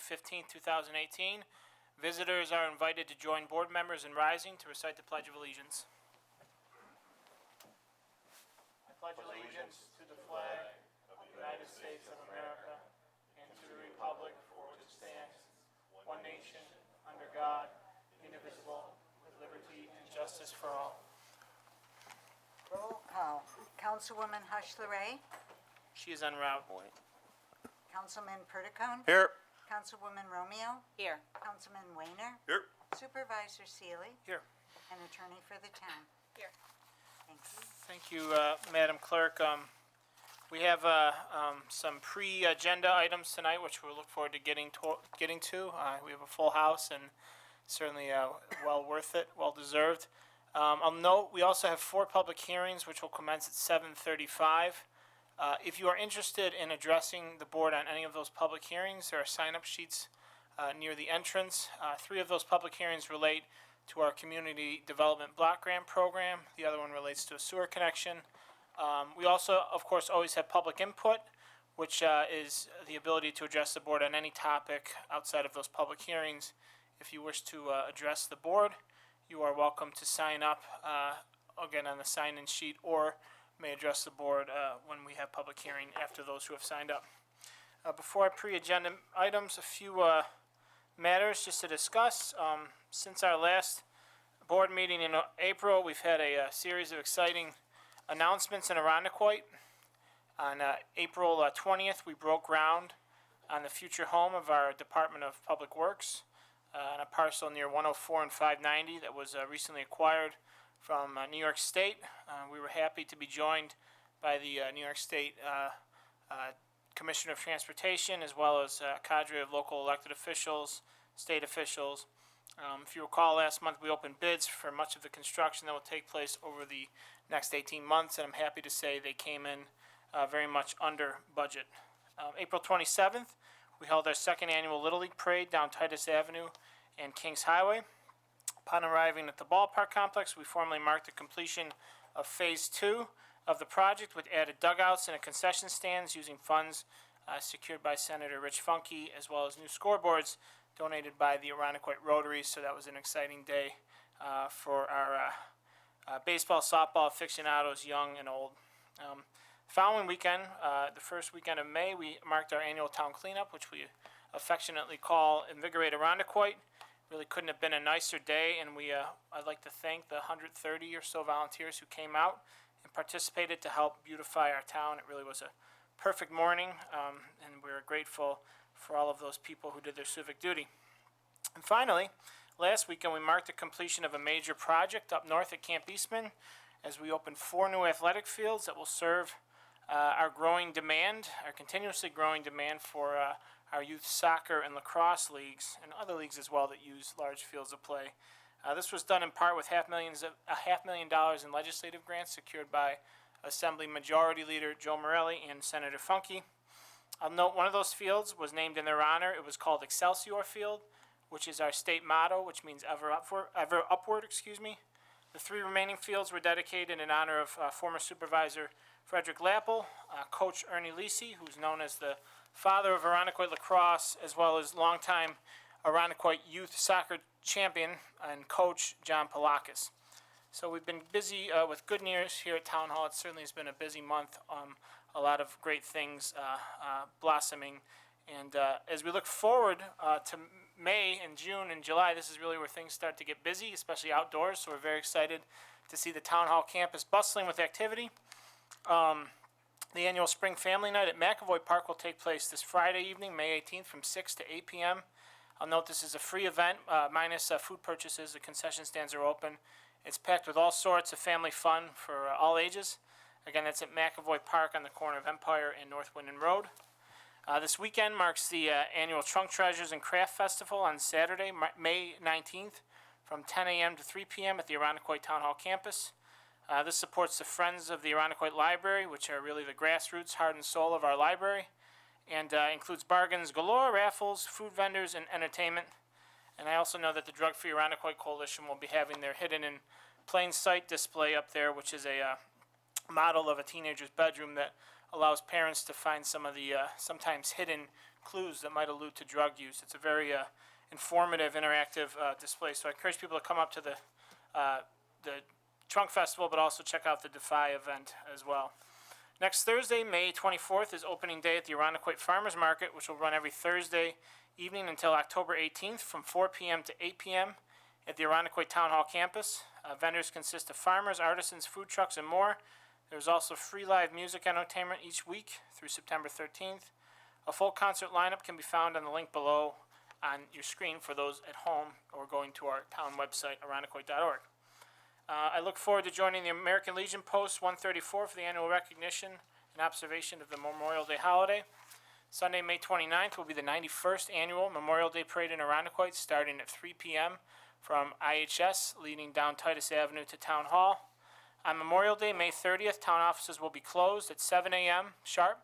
15, 2018. Visitors are invited to join board members in rising to recite the Pledge of Allegiance. I pledge allegiance to the flag of the United States of America and to the republic for which it stands, one nation, under God, indivisible, with liberty and justice for all. Roll call. Councilwoman Hush LeRae. She is en route. Councilman Perticone. Here. Councilwoman Romeo. Here. Councilman Weiner. Here. Supervisor Seeley. Here. And Attorney for the town. Here. Thank you. Thank you, Madam Clerk. We have some pre-agenda items tonight, which we look forward to getting to. We have a full house and certainly well worth it, well deserved. I'll note we also have 4 public hearings, which will commence at 7:35. If you are interested in addressing the board on any of those public hearings, there are sign-up sheets near the entrance. 3 of those public hearings relate to our Community Development Block Grant Program. The other one relates to a sewer connection. We also, of course, always have public input, which is the ability to address the board on any topic outside of those public hearings. If you wish to address the board, you are welcome to sign up, again, on the sign-in sheet, or may address the board when we have public hearing after those who have signed up. Before our pre-agenda items, a few matters just to discuss. Since our last board meeting in April, we've had a series of exciting announcements in Irondequoit. On April 20th, we broke ground on the future home of our Department of Public Works on a parcel near 104 and 590 that was recently acquired from New York State. We were happy to be joined by the New York State Commissioner of Transportation, as well as a cadre of local elected officials, state officials. If you recall, last month we opened bids for much of the construction that will take place over the next 18 months, and I'm happy to say they came in very much under budget. April 27th, we held our second annual Little League Parade down Titus Avenue and Kings Highway. Upon arriving at the ballpark complex, we formally marked the completion of Phase 2 of the project, with added dugouts and a concession stands using funds secured by Senator Rich Funke, as well as new scoreboards donated by the Irondequoit Rotary. So that was an exciting day for our baseball, softball aficionados, young and old. Following weekend, the first weekend of May, we marked our annual town cleanup, which we affectionately call Invigorate Irondequoit. Really couldn't have been a nicer day, and I'd like to thank the 130 or so volunteers who came out and participated to help beautify our town. It really was a perfect morning, and we're grateful for all of those people who did their civic duty. And finally, last weekend we marked the completion of a major project up north at Camp Eastman, as we opened 4 new athletic fields that will serve our continuously growing demand for our youth soccer and lacrosse leagues and other leagues as well that use large fields of play. This was done in part with $500,000 in legislative grants secured by Assembly Majority Leader Joe Morelli and Senator Funke. I'll note one of those fields was named in their honor. It was called Excelsior Field, which is our state motto, which means ever upward. The 3 remaining fields were dedicated in honor of former Supervisor Frederick Lappel, Coach Ernie Lisi, who's known as the father of Irondequoit lacrosse, as well as longtime Irondequoit youth soccer champion, and Coach John Palakis. So we've been busy with good news here at Town Hall. It certainly has been a busy month. A lot of great things blossoming. And as we look forward to May and June and July, this is really where things start to get busy, especially outdoors. So we're very excited to see the Town Hall campus bustling with activity. The annual Spring Family Night at McAvoy Park will take place this Friday evening, May 18th, from 6 to 8 p.m. I'll note this is a free event, minus food purchases. The concession stands are open. It's packed with all sorts of family fun for all ages. Again, that's at McAvoy Park on the corner of Empire and North Wyndham Road. This weekend marks the annual Trunk Treasures and Craft Festival on Saturday, May 19th, from 10 a.m. to 3 p.m. at the Irondequoit Town Hall campus. This supports the Friends of the Irondequoit Library, which are really the grassroots, heart and soul of our library, and includes bargains galore, raffles, food vendors, and entertainment. And I also know that the Drug-Free Irondequoit Coalition will be having their Hidden in Plain Sight display up there, which is a model of a teenager's bedroom that allows parents to find some of the sometimes hidden clues that might allude to drug use. It's a very informative, interactive display. So I encourage people to come up to the Trunk Festival, but also check out the Defy event as well. Next Thursday, May 24th, is opening day at the Irondequoit Farmers Market, which will run every Thursday evening until October 18th from 4 p.m. to 8 p.m. at the Irondequoit Town Hall campus. Vendors consist of farmers, artisans, food trucks, and more. There's also free live music entertainment each week through September 13th. A full concert lineup can be found on the link below on your screen for those at home or going to our town website, irondequoit.org. I look forward to joining the American Legion Post 134 for the annual recognition and observation of the Memorial Day holiday. Sunday, May 29th will be the 91st annual Memorial Day Parade in Irondequoit, starting at 3 p.m. from IHS, leading down Titus Avenue to Town Hall. On Memorial Day, May 30th, town offices will be closed at 7 a.m. sharp.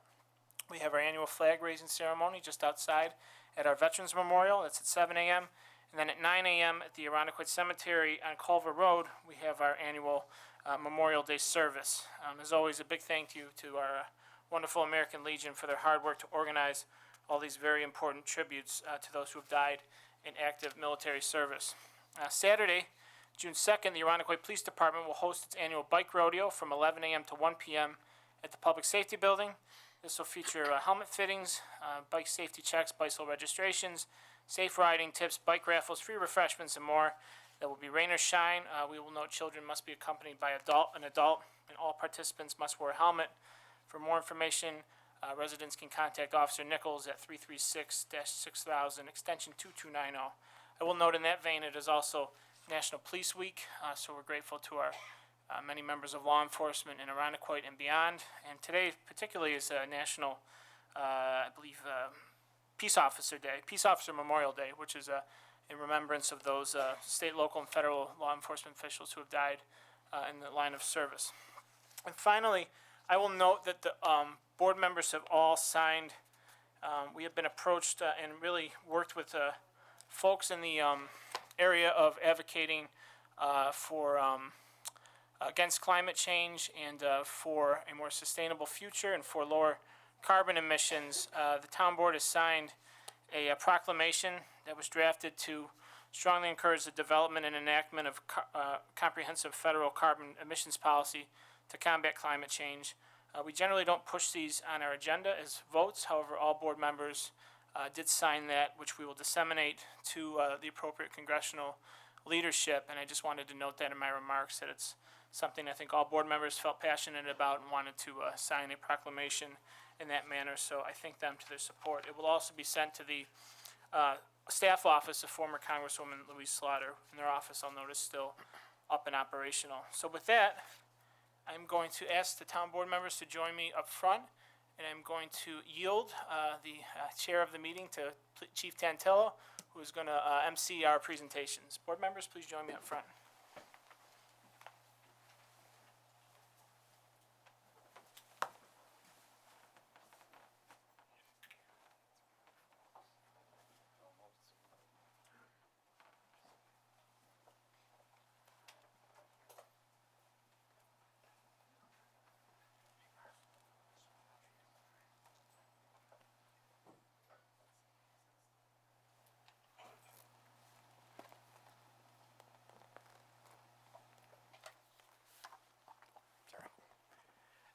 We have our annual flag raising ceremony just outside at our Veterans Memorial. That's at 7 a.m. And then at 9 a.m. at the Irondequoit Cemetery on Culver Road, we have our annual Memorial Day service. As always, a big thank you to our wonderful American Legion for their hard work to organize all these very important tributes to those who have died in active military service. Saturday, June 2nd, the Irondequoit Police Department will host its annual bike rodeo from 11 a.m. to 1 p.m. at the Public Safety Building. This will feature helmet fittings, bike safety checks, bicycle registrations, safe riding tips, bike raffles, free refreshments, and more. There will be rain or shine. We will note children must be accompanied by an adult, and all participants must wear a helmet. For more information, residents can contact Officer Nichols at 336-6000, extension 2290. I will note in that vein, it is also National Police Week, so we're grateful to our many members of law enforcement in Irondequoit and beyond. And today, particularly, is National, Peace Officer Day, Peace Officer Memorial Day, which is in remembrance of those state, local, and federal law enforcement officials who have died in the line of service. And finally, I will note that the board members have all signed. We have been approached and really worked with folks in the area of advocating for against climate change and for a more sustainable future and for lower carbon emissions. The town board has signed a proclamation that was drafted to strongly encourage the development and enactment of comprehensive federal carbon emissions policy to combat climate change. We generally don't push these on our agenda as votes. However, all board members did sign that, which we will disseminate to the appropriate congressional leadership. And I just wanted to note that in my remarks, that it's something I think all board members felt passionate about and wanted to sign a proclamation in that manner. So I thank them to their support. It will also be sent to the staff office of former Congresswoman Louise Slaughter. And their office, I'll notice, still up and operational. So with that, I'm going to ask the town board members to join me up front, and I'm going to yield the chair of the meeting to Chief Tantillo, who is going to MC our presentations. Board members, please join me up front.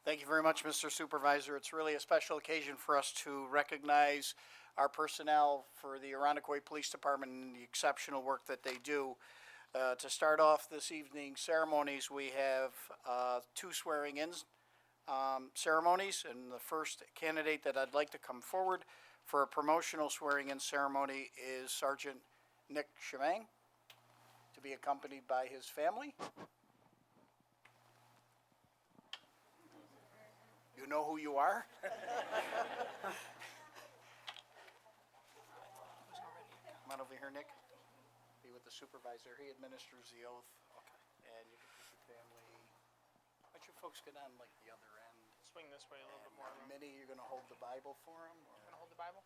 Thank you very much, Mr. Supervisor. It's really a special occasion for us to recognize our personnel for the Irondequoit Police Department and the exceptional work that they do. To start off this evening's ceremonies, we have two swearing-in ceremonies, and the first candidate that I'd like to come forward for a promotional swearing-in ceremony is Sergeant Nick Chemang, to be accompanied by his family. You know who you are? Come on over here, Nick. Be with the supervisor. He administers the oath. Okay. And you can put your family. Why don't you folks get on like the other end? Swing this way a little bit more. Minnie, you're going to hold the Bible for him? Or? Going to hold the Bible?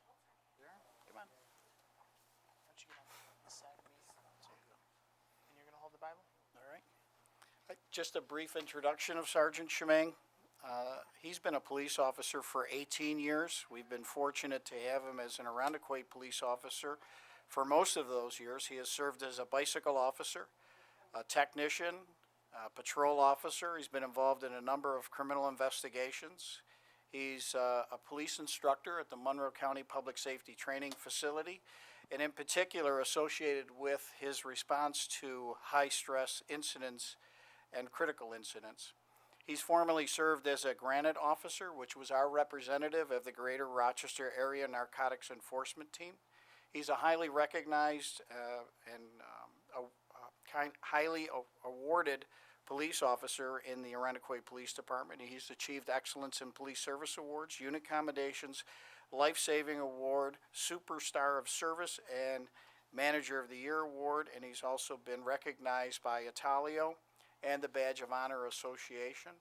Yeah. Come on. Why don't you get on this side of me? And you're going to hold the Bible? All right. Just a brief introduction of Sergeant Chemang. He's been a police officer for 18 years. We've been fortunate to have him as an Arundecoit police officer. For most of those years, he has served as a bicycle officer, a technician, a patrol officer. He's been involved in a number of criminal investigations. He's a police instructor at the Monroe County Public Safety Training Facility, and in particular associated with his response to high-stress incidents and critical incidents. He's formerly served as a Granite officer, which was our representative of the Greater Rochester Area Narcotics Enforcement Team. He's a highly recognized highly awarded police officer in the Arundecoit Police Department. He's achieved Excellence in Police Service Awards, Unit Commendations, Life Saving Award, Superstar of Service, and Manager of the Year Award, and he's also been recognized by Italio and the Badge of Honor Association.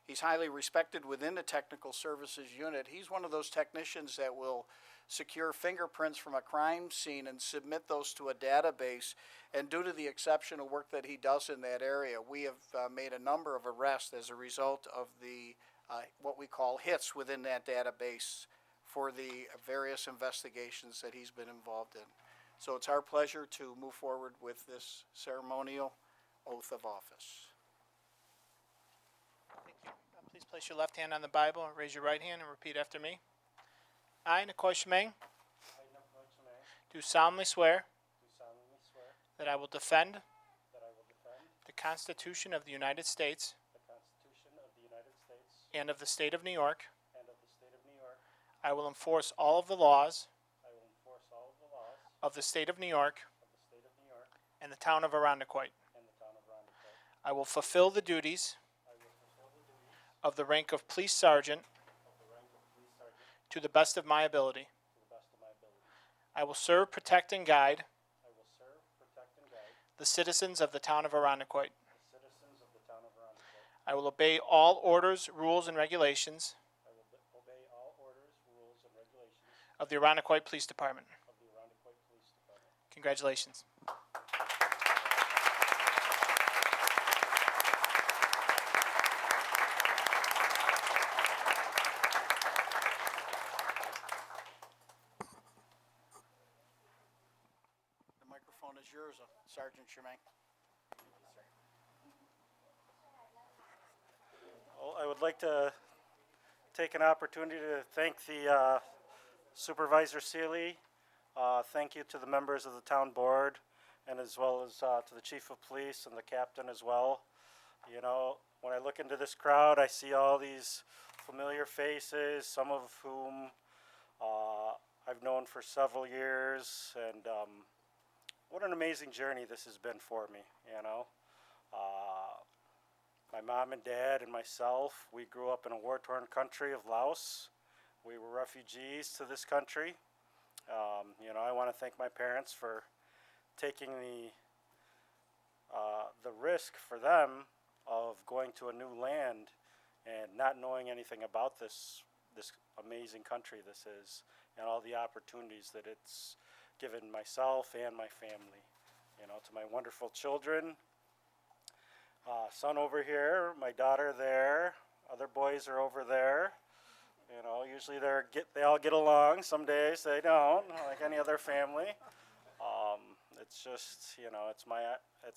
He's highly respected within the Technical Services Unit. He's one of those technicians that will secure fingerprints from a crime scene and submit those to a database. And due to the exceptional work that he does in that area, we have made a number of arrests as a result of the what we call hits within that database for the various investigations that he's been involved in. So it's our pleasure to move forward with this ceremonial oath of office. Thank you. Please place your left hand on the Bible and raise your right hand and repeat after me. I, Nicole Shemang, do solemnly swear that I will defend the Constitution of the United States and of the State of New York. I will enforce all of the laws of the State of New York and the town of Arundecoit. I will fulfill the duties of the rank of Police Sergeant to the best of my ability. I will serve, protect, and guide the citizens of the town of Arundecoit. I will obey all orders, rules, and regulations of the Arundecoit Police Department. Congratulations. The microphone is yours, Sergeant Shemang. Well, I would like to take an opportunity to thank the Supervisor Seeley. Thank you to the members of the town board, and as well as to the chief of police and the captain as well. You know, when I look into this crowd, I see all these familiar faces, some of whom I've known for several years, and what an amazing journey this has been for me, you know. My mom and dad and myself, we grew up in a war-torn country of Laos. We were refugees to this country. You know, I want to thank my parents for taking the risk for them of going to a new land and not knowing anything about this amazing country this is, and all the opportunities that it's given myself and my family. You know, to my wonderful children, son over here, my daughter there, other boys are over there. You know, usually they all get along. Some days they don't, like any other family. It's just, you know, it's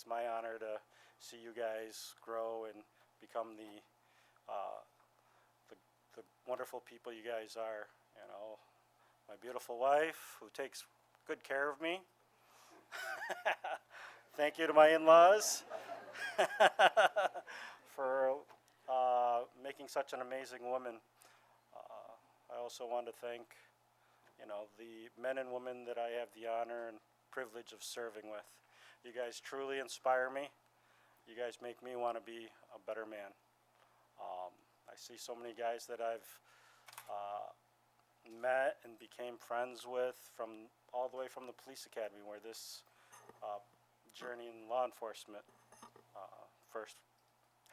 my honor to see you guys grow and become the wonderful people you guys are. You know, my beautiful wife who takes good care of me. Thank you to my in-laws for making such an amazing woman. I also want to thank, you know, the men and women that I have the honor and privilege of serving with. You guys truly inspire me. You guys make me want to be a better man. I see so many guys that I've met and became friends with from all the way from the police academy, where this journey in law enforcement first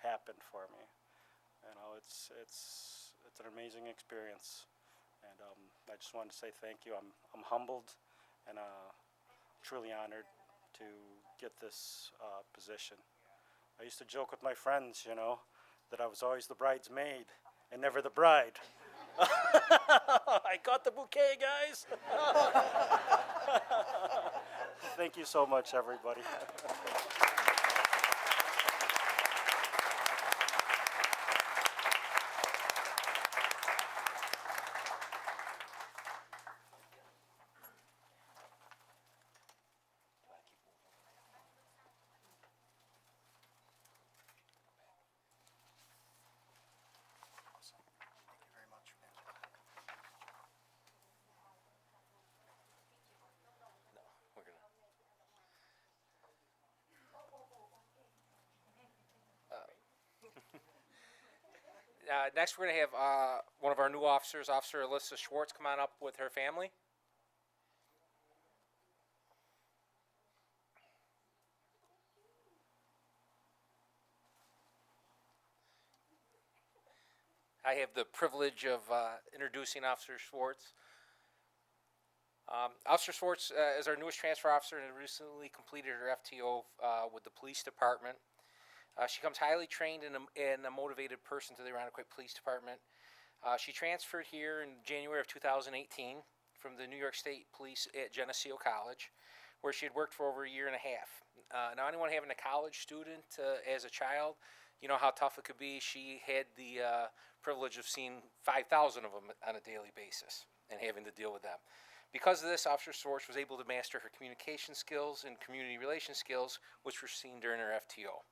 happened for me. You know, it's an amazing experience, and I just wanted to say thank you. I'm humbled and truly honored to get this position. I used to joke with my friends, you know, that I was always the bridesmaid, and never the bride. I got the bouquet, guys. Thank you so much, everybody. Thank you very much. We're gonna. Next, we're gonna have one of our new officers, Officer Alyssa Schwartz, come on up with her family. I have the privilege of introducing Officer Schwartz. Officer Schwartz is our newest transfer officer and recently completed her FTO with the police department. She comes highly trained and a motivated person to the Irondequoit Police Department. She transferred here in January of 2018 from the New York State Police at Geneseo College, where she had worked for over a year and a half. Now, anyone having a college student as a child, you know how tough it could be. She had the privilege of seeing 5,000 of them on a daily basis and having to deal with them. Because of this, Officer Schwartz was able to master her communication skills and community relation skills, which were seen during her FTO.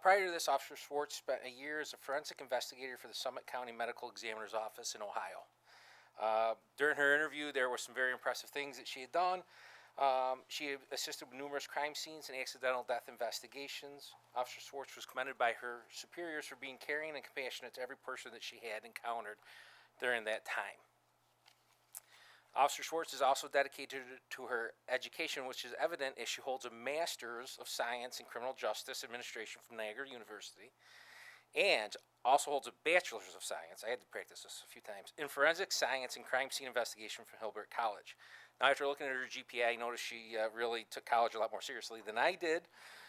Prior to this, Officer Schwartz spent a year as a forensic investigator for the Summit County Medical Examiner's Office in Ohio. During her interview, there were some very impressive things that she had done. She assisted with numerous crime scenes and accidental death investigations. Officer Schwartz was commended by her superiors for being caring and compassionate to every person that she had encountered during that time. Officer Schwartz is also dedicated to her education, which is evident as she holds a Master's of Science in Criminal Justice Administration from Niagara University, and also holds a Bachelor's of Science, I had to practice this a few times, in Forensic Science and Crime Scene Investigation from Hilbert College. Now, after looking at her GPA, I noticed she really took college a lot more seriously than I did.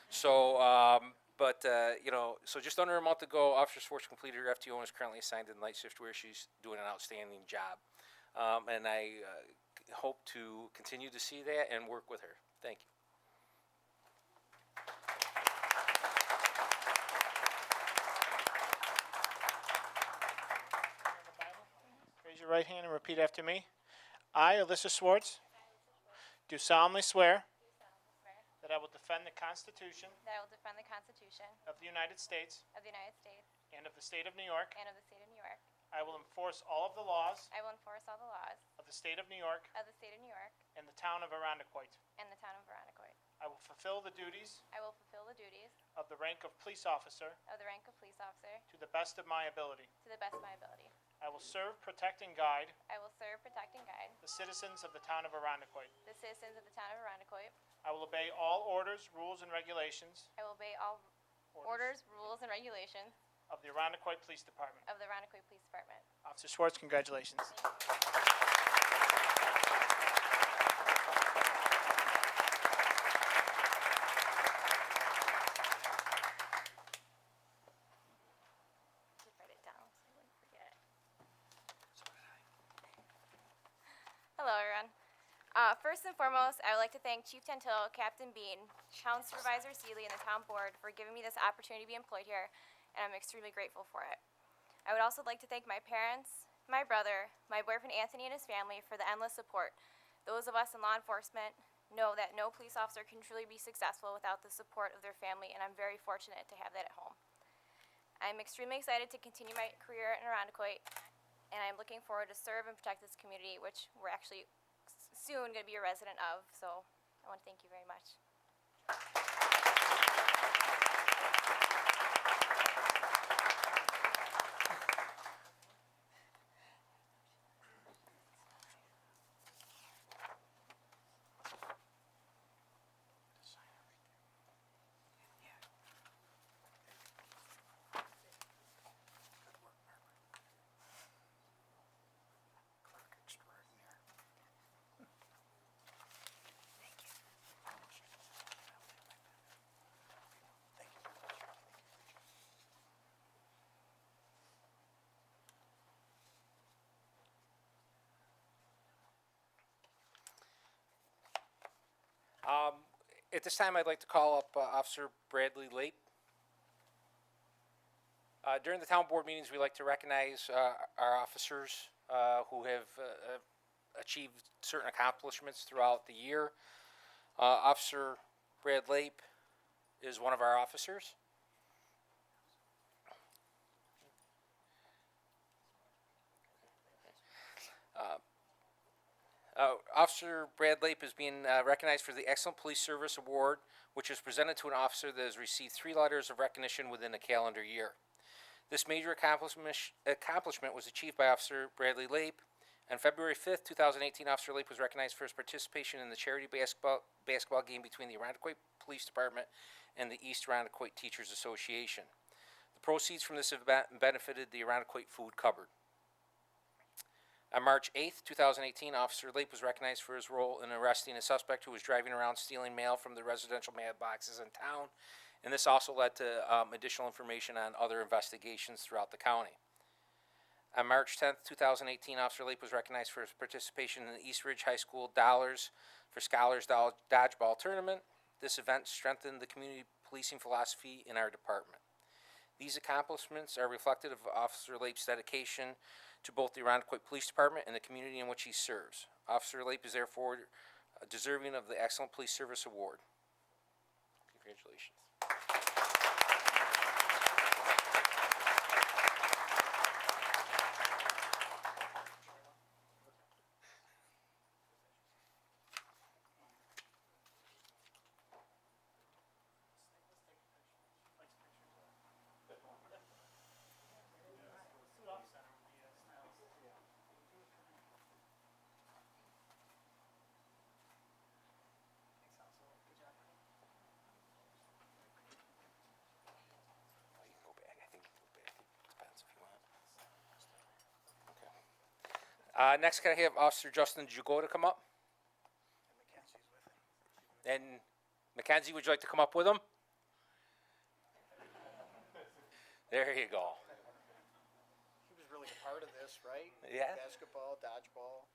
So, so just under a month ago, Officer Schwartz completed her FTO and is currently assigned to the night shift where she's doing an outstanding job. And I hope to continue to see that and work with her. Thank you. Raise your right hand and repeat after me. I, Alyssa Schwartz, do solemnly swear that I will defend the Constitution That I will defend the Constitution of the United States of the United States and of the State of New York. and of the State of New York. I will enforce all of the laws I will enforce all the laws of the State of New York of the State of New York and the town of Irondequoit. and the town of Veronicoit. I will fulfill the duties I will fulfill the duties of the rank of police officer of the rank of police officer to the best of my ability. to the best of my ability. I will serve, protect, and guide I will serve, protect, and guide the citizens of the town of Irondequoit. the citizens of the town of Veronicoit. I will obey all orders, rules, and regulations I will obey all orders, rules, and regulations of the Irondequoit Police Department. of the Veronicoit Police Department. Officer Schwartz, congratulations. Just write it down so I wouldn't forget. Hello, everyone. First and foremost, I would like to thank Chief Tantillo, Captain Bean, Town Supervisor Seeley, and the town board for giving me this opportunity to be employed here, and I'm extremely grateful for it. I would also like to thank my parents, my brother, my boyfriend Anthony and his family for the endless support. Those of us in law enforcement know that no police officer can truly be successful without the support of their family, and I'm very fortunate to have that at home. I'm extremely excited to continue my career in Irondequoit, and I'm looking forward to serve and protect this community, which we're actually soon going to be a resident of, so I want to thank you very much. Clerk extraordinaire. Thank you. At this time, I'd like to call up Officer Bradley Lape. During the town board meetings, we like to recognize our officers who have achieved certain accomplishments throughout the year. Officer Brad Lape is one of our officers. Officer Brad Lape is being recognized for the Excellent Police Service Award, which is presented to an officer that has received 3 letters of recognition within a calendar year. This major accomplishment was achieved by Officer Bradley Lape. On February 5th, 2018, Officer Lape was recognized for his participation in the charity basketball game between the Irondequoit Police Department and the East Irondequoit Teachers Association. The proceeds from this event benefited the Irondequoit Food Cupboard. On March 8th, 2018, Officer Lape was recognized for his role in arresting a suspect who was driving around stealing mail from the residential mailboxes in town, and this also led to additional information on other investigations throughout the county. On March 10th, 2018, Officer Lape was recognized for his participation in the East Ridge High School Dollars for Scholars Dodgeball Tournament. This event strengthened the community policing philosophy in our department. These accomplishments are reflective of Officer Lape's dedication to both the Irondequoit Police Department and the community in which he serves. Officer Lape is therefore deserving of the Excellent Police Service Award. Congratulations. Next, can I have Officer Justin Jagoda come up? And Mackenzie, would you like to come up with him? There you go. He was really a part of this, right? Yeah. Basketball, dodgeball.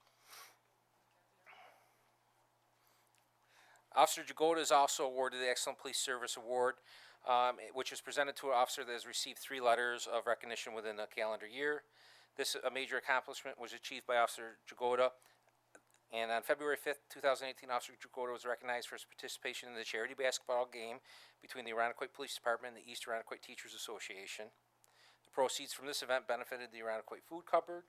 Officer Jagoda is also awarded the Excellent Police Service Award, which is presented to an officer that has received 3 letters of recognition within a calendar year. This major accomplishment was achieved by Officer Jagoda, and on February 5th, 2018, Officer Jagoda was recognized for his participation in the charity basketball game between the Irondequoit Police Department and the East Irondequoit Teachers Association. The proceeds from this event benefited the Irondequoit Food Cupboard.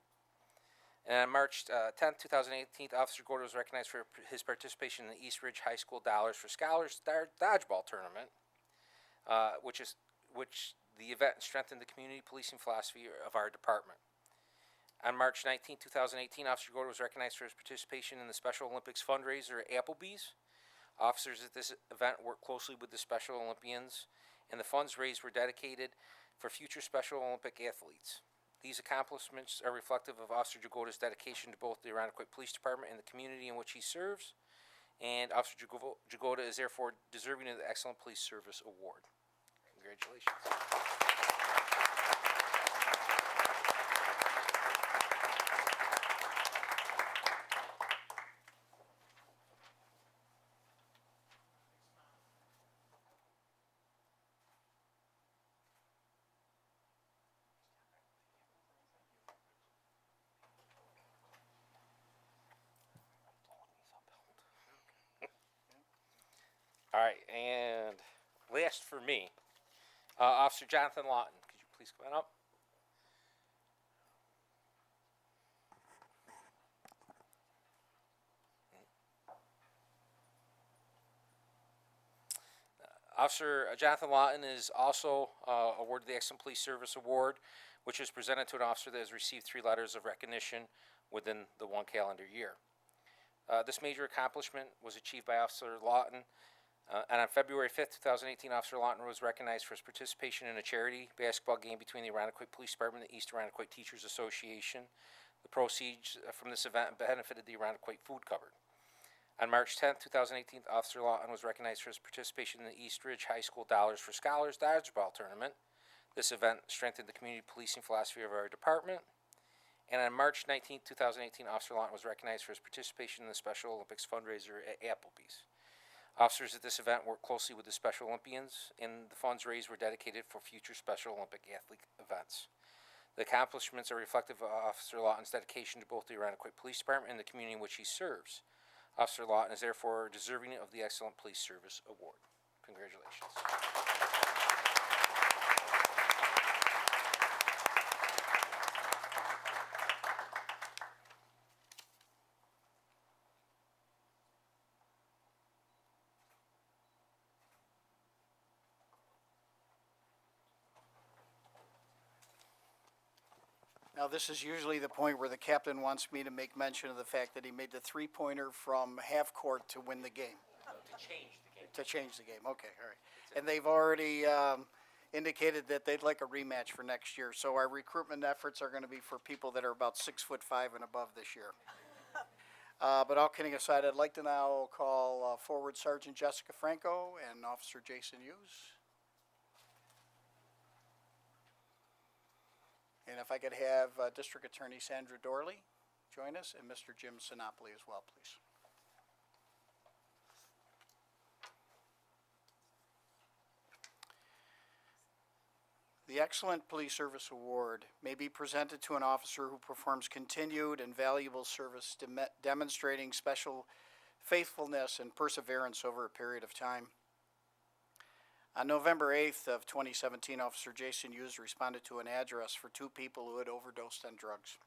And on March 10th, 2018, Officer Jagoda was recognized for his participation in the East Ridge High School Dollars for Scholars Dodgeball Tournament, which the event strengthened the community policing philosophy of our department. On March 19, 2018, Officer Jagoda was recognized for his participation in the Special Olympics fundraiser at Applebee's. Officers at this event worked closely with the Special Olympians, and the funds raised were dedicated for future Special Olympic athletes. These accomplishments are reflective of Officer Jagoda's dedication to both the Irondequoit Police Department and the community in which he serves, and Officer Jagoda is therefore deserving of the Excellent Police Service Award. Congratulations. All right, and last for me, Officer Jonathan Lawton. Could you please come on up? Officer Jonathan Lawton is also awarded the Excellent Police Service Award, which is presented to an officer that has received 3 letters of recognition within the 1 calendar year. This major accomplishment was achieved by Officer Lawton. And on February 5th, 2018, Officer Lawton was recognized for his participation in a charity basketball game between the Irondequoit Police Department and the East Irondequoit Teachers Association. The proceeds from this event benefited the Irondequoit Food Cupboard. On March 10th, 2018, Officer Lawton was recognized for his participation in the East Ridge High School Dollars for Scholars Dodgeball Tournament. This event strengthened the community policing philosophy of our department. And on March 19th, 2018, Officer Lawton was recognized for his participation in the Special Olympics fundraiser at Applebee's. Officers at this event worked closely with the Special Olympians, and the funds raised were dedicated for future Special Olympic athlete events. The accomplishments are reflective of Officer Lawton's dedication to both the Arundecoit Police Department and the community in which he serves. Officer Lawton is therefore deserving of the Excellent Police Service Award. Congratulations. Now, this is usually the point where the captain wants me to make mention of the fact that he made the three-pointer from half court to win the game. To change the game, okay, all right. And they've already indicated that they'd like a rematch for next year. So our recruitment efforts are gonna be for people that are about 6'5" and above this year. But all kidding aside, I'd like to now call forward Sergeant Jessica Franco and Officer Jason Hughes. And if I could have District Attorney Sandra Dorley join us, and Mr. Jim Sinopoli as well, please. The Excellent Police Service Award may be presented to an officer who performs continued and valuable service demonstrating special faithfulness and perseverance over a period of time. On November 8th of 2017, Officer Jason Hughes responded to an address for two people who had overdosed on drugs.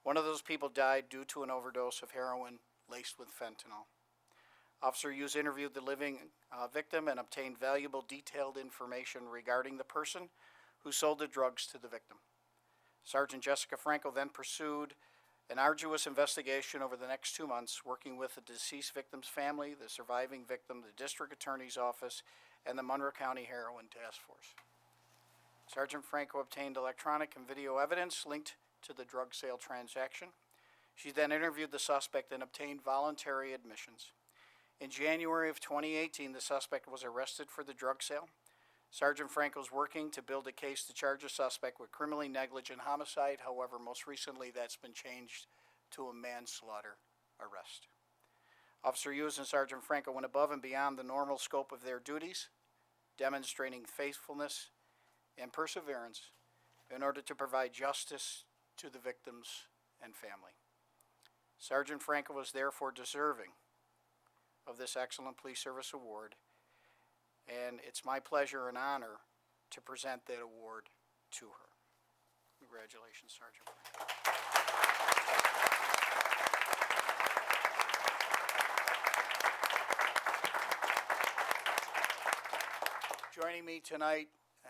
One of those people died due to an overdose of heroin laced with fentanyl. Officer Hughes interviewed the living victim and obtained valuable detailed information regarding the person who sold the drugs to the victim. Sergeant Jessica Franco then pursued an arduous investigation over the next 2 months, working with the deceased victim's family, the surviving victim, the district attorney's office, and the Monroe County Heroin Task Force. Sergeant Franco obtained electronic and video evidence linked to the drug sale transaction. She then interviewed the suspect and obtained voluntary admissions. In January of 2018, the suspect was arrested for the drug sale. Sergeant Franco is working to build a case to charge a suspect with criminally negligent homicide. However, most recently that's been changed to a manslaughter arrest. Officer Hughes and Sergeant Franco went above and beyond the normal scope of their duties, demonstrating faithfulness and perseverance in order to provide justice to the victims and family. Sergeant Franco was therefore deserving of this Excellent Police Service Award, and it's my pleasure and honor to present that award to her. Congratulations, Sergeant. Joining me tonight,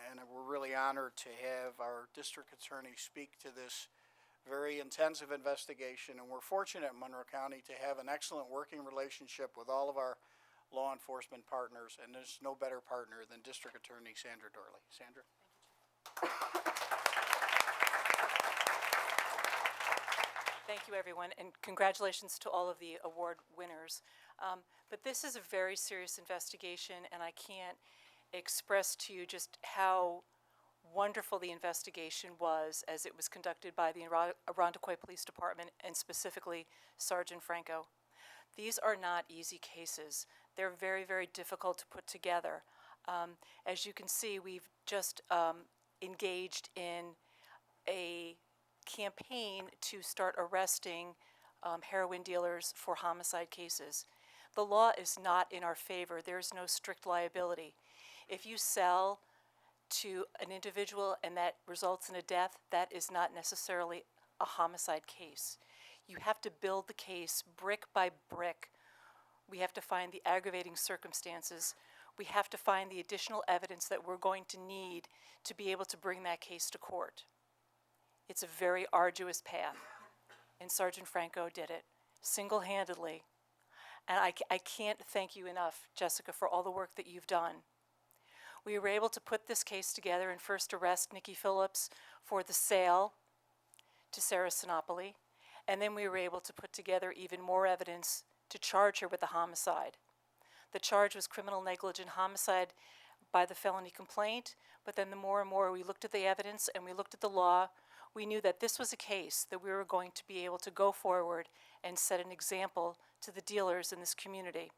and we're really honored to have our district attorney speak to this very intensive investigation, and we're fortunate in Monroe County to have an excellent working relationship with all of our law enforcement partners, and there's no better partner than District Attorney Sandra Dorley. Sandra? Thank you, everyone, and congratulations to all of the award winners. But this is a very serious investigation, and I can't express to you just how wonderful the investigation was as it was conducted by the Arundecoit Police Department, and specifically Sergeant Franco. These are not easy cases. They're very, very difficult to put together. As you can see, we've just engaged in a campaign to start arresting heroin dealers for homicide cases. The law is not in our favor. There's no strict liability. If you sell to an individual and that results in a death, that is not necessarily a homicide case. You have to build the case brick by brick. We have to find the aggravating circumstances. We have to find the additional evidence that we're going to need to be able to bring that case to court. It's a very arduous path, and Sergeant Franco did it single-handedly. And I can't thank you enough, Jessica, for all the work that you've done. We were able to put this case together and first arrest Nikki Phillips for the sale to Sarah Sinopoli, and then we were able to put together even more evidence to charge her with a homicide. The charge was criminal negligent homicide by the felony complaint, but then the more and more we looked at the evidence and we looked at the law, we knew that this was a case that we were going to be able to go forward and set an example to the dealers in this community.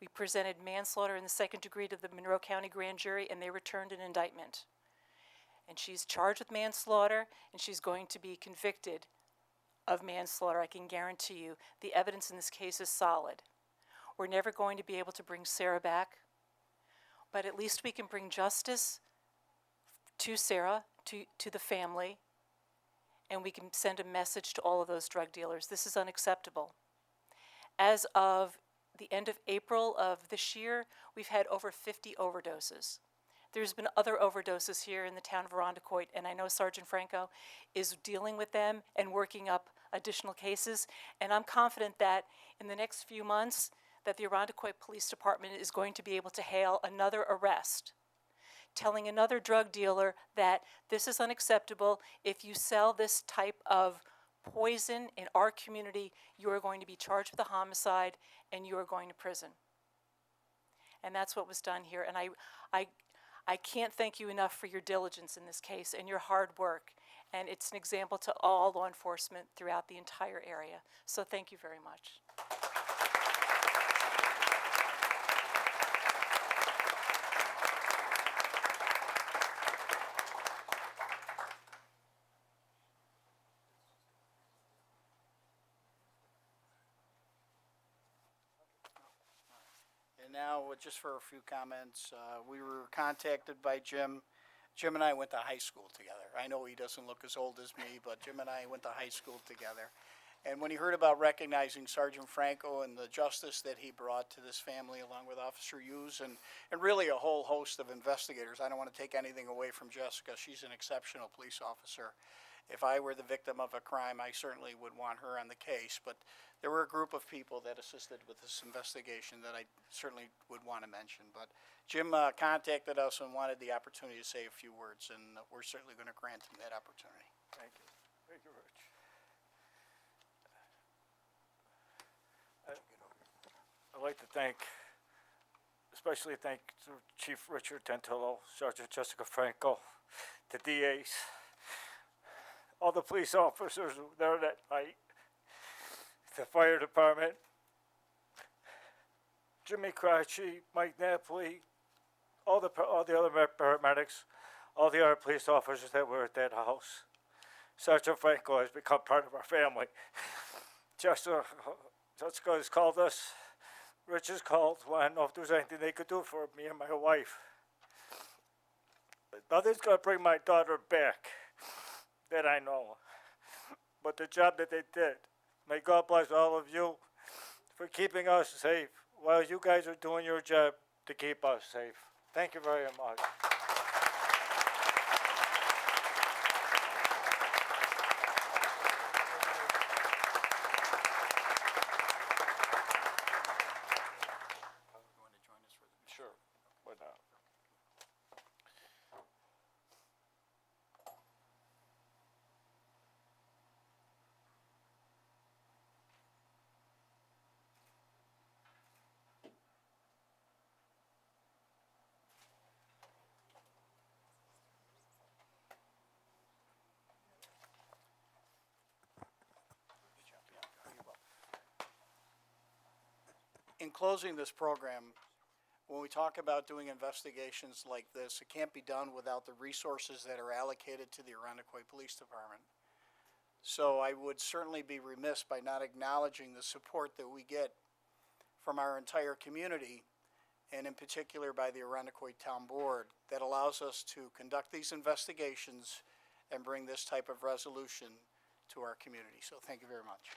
We presented manslaughter in the second degree to the Monroe County Grand Jury, and they returned an indictment. And she's charged with manslaughter, and she's going to be convicted of manslaughter. I can guarantee you the evidence in this case is solid. We're never going to be able to bring Sarah back, but at least we can bring justice to Sarah, to the family, and we can send a message to all of those drug dealers. This is unacceptable. As of the end of April of this year, we've had over 50 overdoses. There's been other overdoses here in the town of Arundecoit, and I know Sergeant Franco is dealing with them and working up additional cases, and I'm confident that in the next few months that the Arundecoit Police Department is going to be able to hail another arrest, telling another drug dealer that this is unacceptable. If you sell this type of poison in our community, you are going to be charged with a homicide and you are going to prison. And that's what was done here. And I can't thank you enough for your diligence in this case and your hard work. And it's an example to all law enforcement throughout the entire area. So thank you very much. And now, just for a few comments, we were contacted by Jim. Jim and I went to high school together. I know he doesn't look as old as me, but Jim and I went to high school together. And when he heard about recognizing Sergeant Franco and the justice that he brought to this family, along with Officer Hughes and really a whole host of investigators, I don't want to take anything away from Jessica. She's an exceptional police officer. If I were the victim of a crime, I certainly would want her on the case. But there were a group of people that assisted with this investigation that I certainly would want to mention. But Jim contacted us and wanted the opportunity to say a few words, and we're certainly going to grant him that opportunity. Thank you. Thank you, Rich. I'd like to especially thank Chief Richard Tantillo, Sergeant Jessica Franco, the DAs, all the police officers who were there that night, the fire department, Jimmy Cratchy, Mike Napoli, all the other paramedics, all the other police officers that were at that house. Sergeant Franco has become part of our family. Jessica has called us. Rich has called. Want to know if there's anything they could do for me and my wife. Nothing's going to bring my daughter back that I know. But the job that they did, may God bless all of you for keeping us safe while you guys are doing your job to keep us safe. Thank you very much. Sure, why not? In closing this program, when we talk about doing investigations like this, it can't be done without the resources that are allocated to the Arundecoit Police Department. So I would certainly be remiss by not acknowledging the support that we get from our entire community, and in particular by the Arundecoit Town Board, that allows us to conduct these investigations and bring this type of resolution to our community. So thank you very much.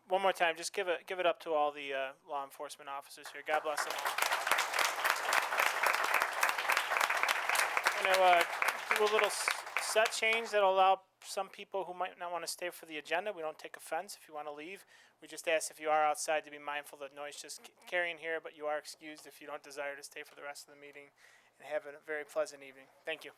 One more time, just give it up to all the law enforcement officers here. God bless them all. I'm going to do a little set change that'll allow some people who might not want to stay for the agenda. We don't take offense if you want to leave. We just ask if you are outside to be mindful of the noise just carrying here, but you are excused if you don't desire to stay for the rest of the meeting. And have a very pleasant evening. Thank you.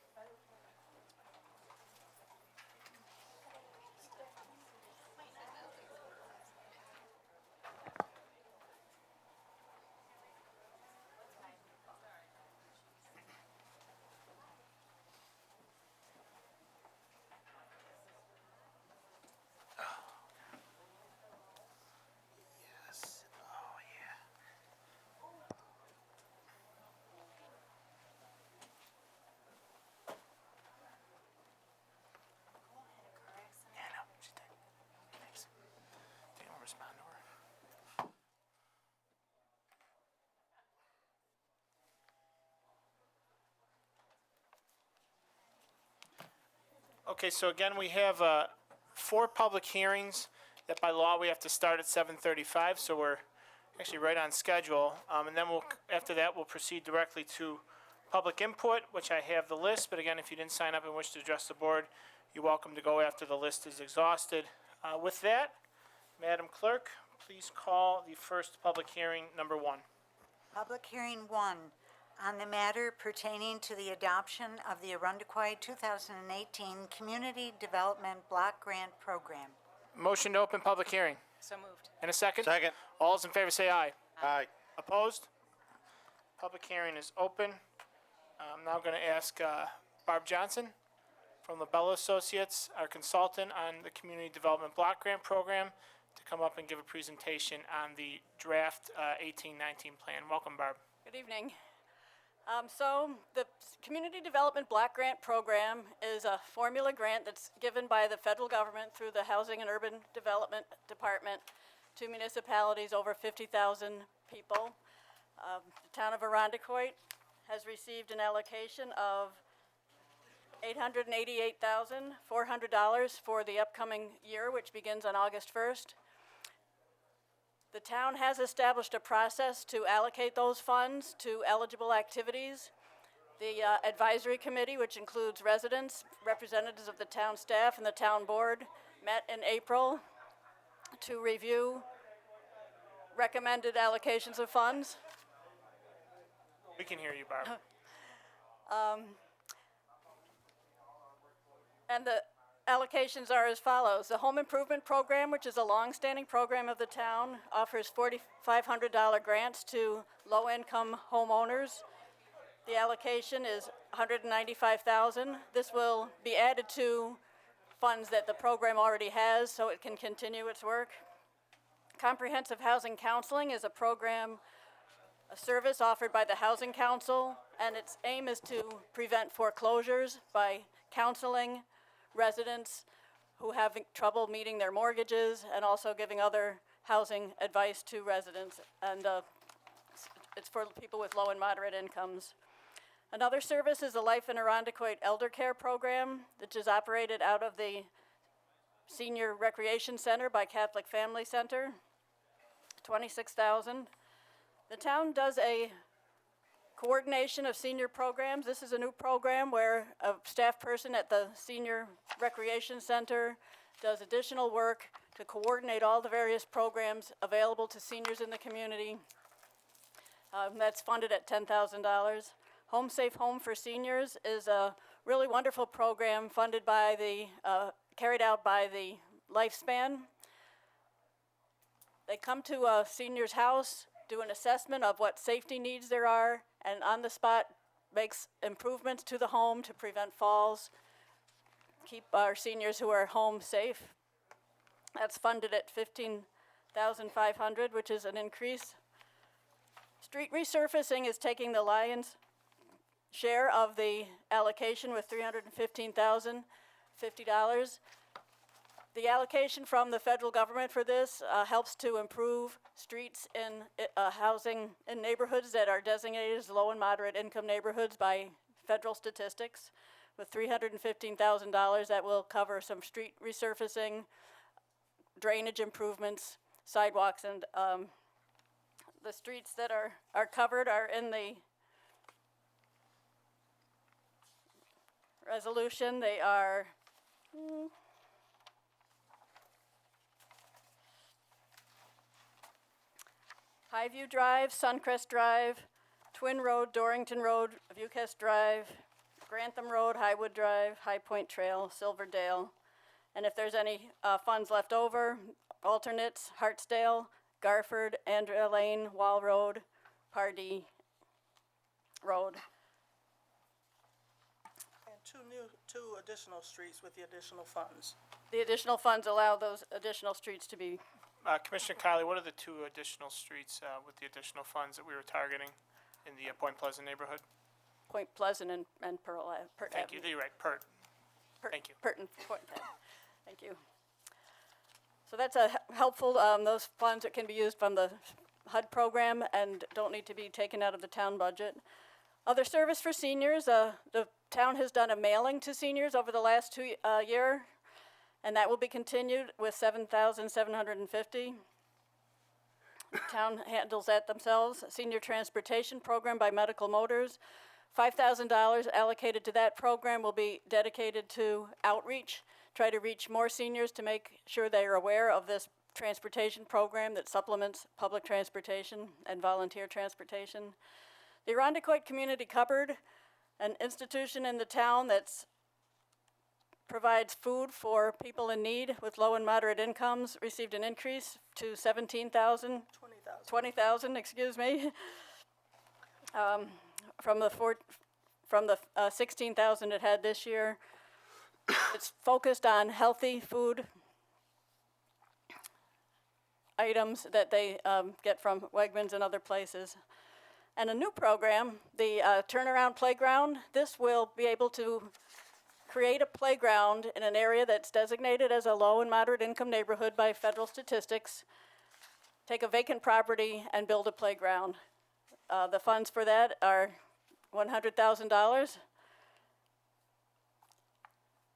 Okay, so again, we have 4 public hearings that by law we have to start at 7:35, so we're actually right on schedule. And then after that, we'll proceed directly to public input, which I have the list, but again, if you didn't sign up and wish to address the board, you're welcome to go after the list is exhausted. With that, Madam Clerk, please call the first public hearing, number 1. Public hearing 1 on the matter pertaining to the adoption of the Arundequoit 2018 Community Development Block Grant Program. Motion to open public hearing. So moved. In a second? Second. All those in favor say aye. Aye. Opposed? Public hearing is open. I'm now going to ask Barb Johnson from LaBella Associates, our consultant on the Community Development Block Grant Program, to come up and give a presentation on the draft 1819 plan. Welcome, Barb. Good evening. So the Community Development Block Grant Program is a formula grant that's given by the federal government through the Housing and Urban Development Department to municipalities over 50,000 people. The town of Arundequoit has received an allocation of $888,400 for the upcoming year, which begins on August 1st. The town has established a process to allocate those funds to eligible activities. The advisory committee, which includes residents, representatives of the town staff, and the town board, met in April to review recommended allocations of funds. We can hear you, Barb. And the allocations are as follows. The Home Improvement Program, which is a long-standing program of the town, offers $4,500 grants to low-income homeowners. The allocation is $195,000. This will be added to funds that the program already has so it can continue its work. Comprehensive Housing Counseling is a program, a service offered by the Housing Council, and its aim is to prevent foreclosures by counseling residents who have trouble meeting their mortgages and also giving other housing advice to residents. And it's for people with low and moderate incomes. Another service is the Life in Arundequoit Elder Care Program, which is operated out of the Senior Recreation Center by Catholic Family Center, $26,000. The town does a coordination of senior programs. This is a new program where a staff person at the Senior Recreation Center does additional work to coordinate all the various programs available to seniors in the community. That's funded at $10,000. Home Safe Home for Seniors is a really wonderful program funded by carried out by the Lifespan. They come to a senior's house, do an assessment of what safety needs there are, and on the spot makes improvements to the home to prevent falls, keep our seniors who are home safe. That's funded at $15,500, which is an increase. Street resurfacing is taking the lion's share of the allocation with $315,050. The allocation from the federal government for this helps to improve streets in housing in neighborhoods that are designated as low and moderate income neighborhoods by federal statistics. With $315,000, that will cover some street resurfacing, drainage improvements, sidewalks, and the streets that are covered are in the resolution. They are Highview Drive, Suncrest Drive, Twin Road, Dorrington Road, Viewcrest Drive, Grantham Road, Highwood Drive, High Point Trail, Silverdale. And if there's any funds left over, alternates, Hartsdale, Garford, Andrea Lane, Wall Road, Pardee Road. And two additional streets with the additional funds. The additional funds allow those additional streets to be. Commissioner Kiley, what are the 2 additional streets with the additional funds that we were targeting in the Point Pleasant neighborhood? Point Pleasant and Pearl Avenue. Thank you. You're right, Pert. Thank you. Pert and Point Avenue. Thank you. So that's helpful. Those funds that can be used from the HUD program and don't need to be taken out of the town budget. Other service for seniors, the town has done a mailing to seniors over the last year, and that will be continued with 7,750. Town handles that themselves. Senior Transportation Program by Medical Motors. $5,000 allocated to that program will be dedicated to outreach, try to reach more seniors to make sure they are aware of this transportation program that supplements public transportation and volunteer transportation. The Irondequoit Community Cupboard, an institution in the town that provides food for people in need with low and moderate incomes, received an increase to 17,000. 20,000, excuse me, from the 16,000 it had this year. It's focused on healthy food items that they get from Wegmans and other places. And a new program, the Turnaround Playground. This will be able to create a playground in an area that's designated as a low and moderate income neighborhood by federal statistics, take a vacant property and build a playground. The funds for that are $100,000.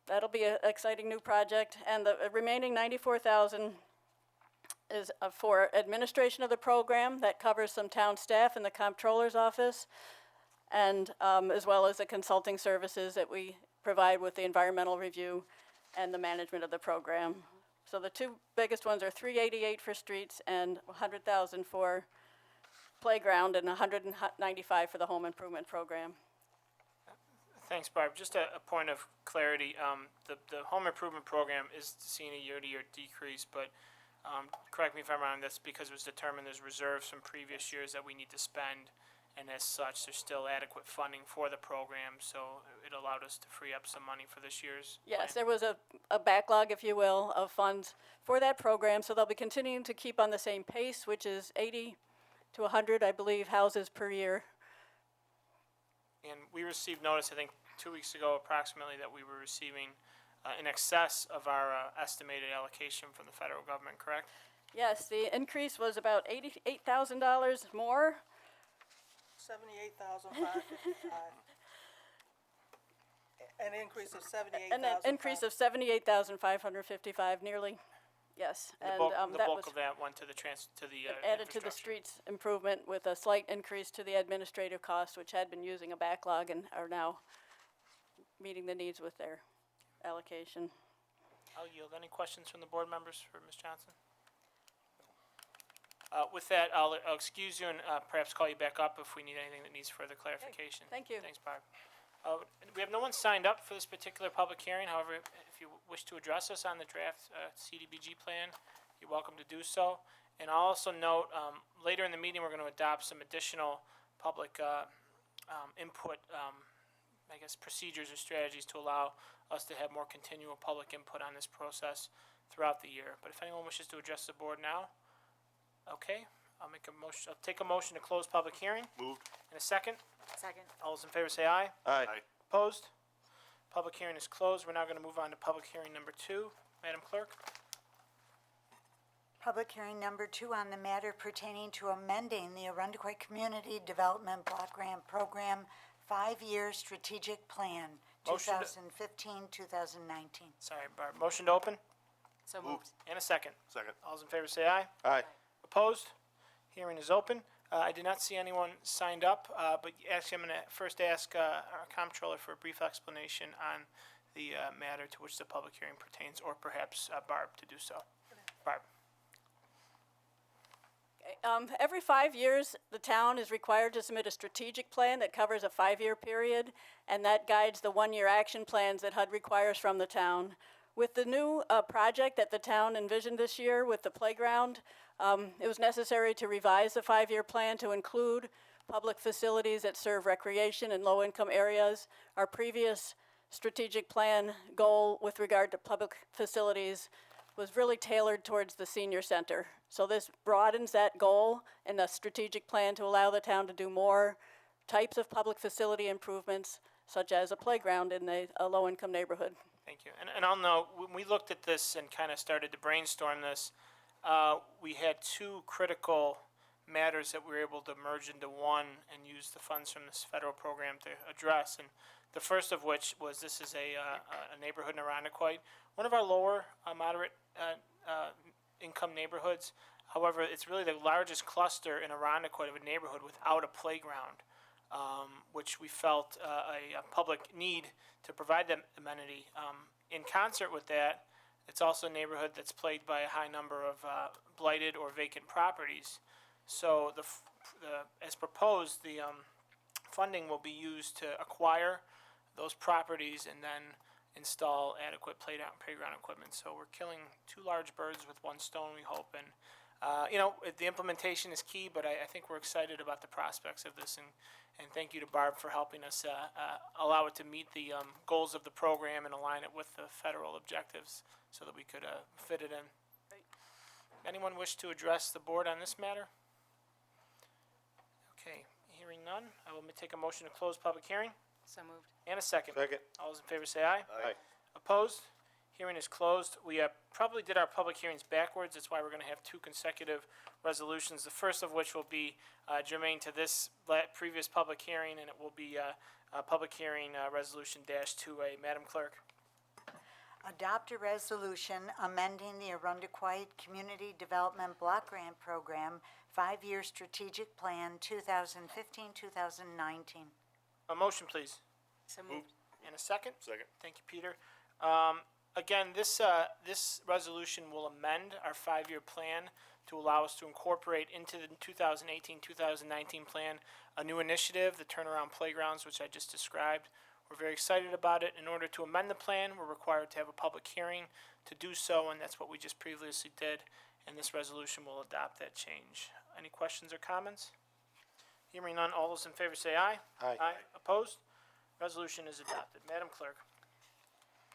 That'll be an exciting new project, and the remaining $94,000 is for administration of the program. That covers some town staff in the comptroller's office, and as well as the consulting services that we provide with the environmental review and the management of the program. So the two biggest ones are $388 for streets and $100,000 for playground and $195 for the home improvement program. Thanks, Barb. Just a point of clarity. The home improvement program is seeing a year-to-year decrease, but correct me if I'm wrong, that's because it was determined there's reserves from previous years that we need to spend, and as such, there's still adequate funding for the program, so it allowed us to free up some money for this year's Yes, plan. there was a backlog, if you will, of funds for that program, so they'll be continuing to keep on the same pace, which is 80 to 100, I believe, houses per year. And we received notice, I think, 2 weeks ago approximately, that we were receiving in excess of our estimated allocation from the federal government, correct? Yes, the increase was about $88,000 more. 78,555. An increase of 78,000. And an increase of 78,555, nearly, yes. The And bulk, that was of that went to the added to the infrastructure. streets improvement with a slight increase to the administrative cost, which had been using a backlog and are now meeting the needs with their allocation. I'll yield. Any questions from the board members for Ms. Johnson? With that, I'll excuse you and perhaps call you back up if we need anything that needs further clarification. Thank you. Thanks, Barb. We have no one signed up for this particular public hearing. However, if you wish to address us on the draft CDBG plan, you're welcome to do so. And I'll also note, later in the meeting, we're going to adopt some additional public input, I guess, procedures or strategies to allow us to have more continual public input on this process throughout the year. But if anyone wishes to address the board now, okay, I'll make a motion. I'll take a motion to close public hearing. Moved. In a second. Second. All those in favor say aye. Aye. Opposed? Public hearing is closed. We're now going to move on to public hearing number 2. Madam Clerk? Public hearing number 2 on the matter pertaining to amending the Arundequoit Community Development Block Grant Program 5-year strategic plan, Motion to- 2015-2019. Sorry, Barb. Motion to open? So Moved. And a second. Second. All those in favor say aye. Aye. Opposed? Hearing is open. I did not see anyone signed up, but actually I'm going to first ask our comptroller for a brief explanation on the matter to which the public hearing pertains, or perhaps Barb to do so. Barb. Every 5 years, the town is required to submit a strategic plan that covers a 5-year period, and that guides the 1-year action plans that HUD requires from the town. With the new project that the town envisioned this year with the playground, it was necessary to revise the 5-year plan to include public facilities that serve recreation in low-income areas. Our previous strategic plan goal with regard to public facilities was really tailored towards the senior center. So this broadens that goal in the strategic plan to allow the town to do more types of public facility improvements, such as a playground in a low-income neighborhood. Thank you. And I'll note, when we looked at this and kind of started to brainstorm this, we had 2 critical matters that we were able to merge into one and use the funds from this federal program to address. And the first of which was, this is a neighborhood in Arundecoit, one of our lower moderate income neighborhoods. However, it's really the largest cluster in Arundecoit of a neighborhood without a playground, which we felt a public need to provide that amenity. In concert with that, it's also a neighborhood that's plagued by a high number of blighted or vacant properties. So as proposed, the funding will be used to acquire those properties and then install adequate playground equipment. So we're killing two large birds with one stone, we hope. And the implementation is key, but I think we're excited about the prospects of this. And thank you to Barb for helping us allow it to meet the goals of the program and align it with the federal objectives so that we could fit it in. Anyone wish to address the board on this matter? Okay, hearing none, I will take a motion to close public hearing. So moved. And a second. Second. All those in favor say aye. Aye. Opposed? Hearing is closed. We probably did our public hearings backwards. That's why we're going to have two consecutive resolutions, the first of which will be germane to this previous public hearing, and it will be public hearing resolution -2A. Madam Clerk. Adopt a resolution amending the Arundecoit Community Development Block Grant Program 5-year strategic plan 2015-2019. A motion, please. So moved. And a second? Second. Thank you, Peter. Again, this resolution will amend our 5-year plan to allow us to incorporate into the 2018-2019 plan a new initiative, the Turnaround Playgrounds, which I just described. We're very excited about it. In order to amend the plan, we're required to have a public hearing to do so, and that's what we just previously did, and this resolution will adopt that change. Any questions or comments? Hearing none, all those in favor say aye. Aye. Aye. Opposed? Resolution is adopted. Madam Clerk.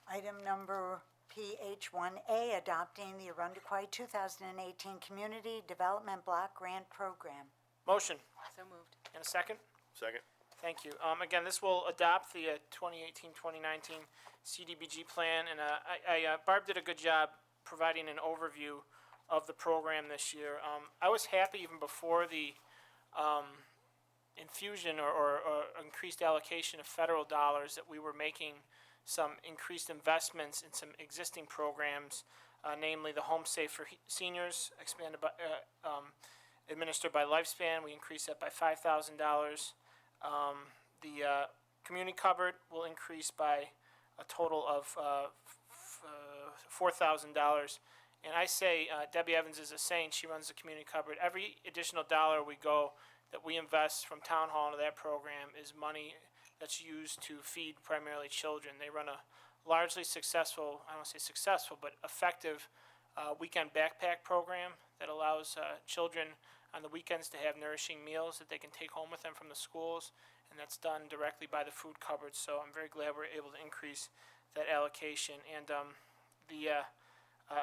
Item number PH1A, adopting the Arundecoit 2018 Community Development Block Grant Program. Motion. So moved. And a second? Second. Thank you. Again, this will adopt the 2018-2019 CDBG plan, and Barb did a good job providing an overview of the program this year. I was happy even before the infusion or increased allocation of federal dollars that we were making some increased investments in some existing programs, namely the Home Safe for Seniors, expanded by, administered by Lifespan. We increased that by $5,000. The community cupboard will increase by a total of $4,000. And I say Debbie Evans is a saint. She runs the community cupboard. Every additional dollar that we invest from town hall into that program is money that's used to feed primarily children. They run a largely successful, I don't want to say successful, but effective weekend backpack program that allows children on the weekends to have nourishing meals that they can take home with them from the schools, and that's done directly by the food cupboard. So I'm very glad we're able to increase that allocation. And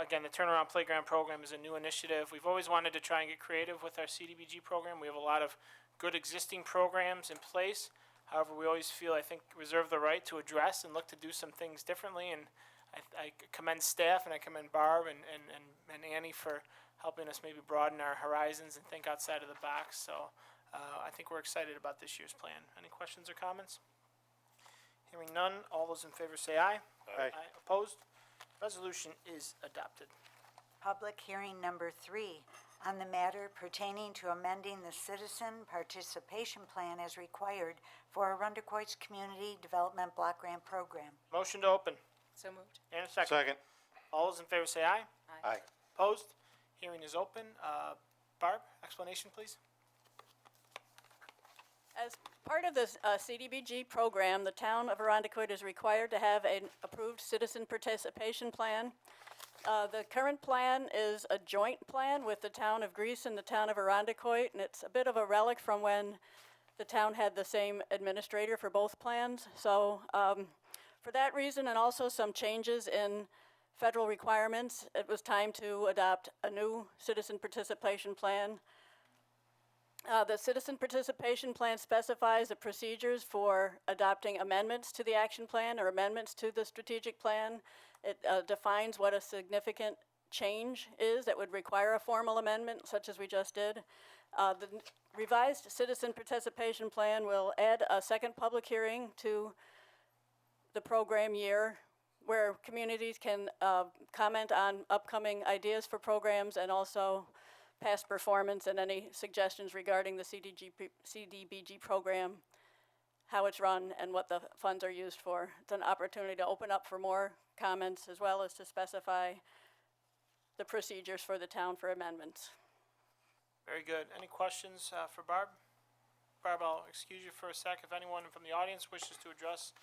again, the Turnaround Playground Program is a new initiative. We've always wanted to try and get creative with our CDBG program. We have a lot of good existing programs in place. However, we always feel, I think, reserve the right to address and look to do some things differently. And I commend staff and I commend Barb and Annie for helping us maybe broaden our horizons and think outside of the box. So I think we're excited about this year's plan. Any questions or comments? Hearing none, all those in favor say aye. Aye. Opposed? Resolution is adopted. Public hearing number 3 on the matter pertaining to amending the citizen participation plan as required for Arundecoit's Community Development Block Grant Program. Motion to open. So moved. And a second. Second. All those in favor say aye. Aye. Opposed? Hearing is open. Barb, explanation, please. As part of the CDBG program, the town of Arundecoit is required to have an approved citizen participation plan. The current plan is a joint plan with the town of Greece and the town of Arundecoit, and it's a bit of a relic from when the town had the same administrator for both plans. So for that reason, and also some changes in federal requirements, it was time to adopt a new citizen participation plan. The citizen participation plan specifies the procedures for adopting amendments to the action plan or amendments to the strategic plan. It defines what a significant change is that would require a formal amendment, such as we just did. The revised citizen participation plan will add a second public hearing to the program year where communities can comment on upcoming ideas for programs and also past performance and any suggestions regarding the CDBG program, how it's run, and what the funds are used for. It's an opportunity to open up for more comments as well as to specify the procedures for the town for amendments. Very good. Any questions for Barb? Barb, I'll excuse you for a sec. If anyone from the audience wishes to address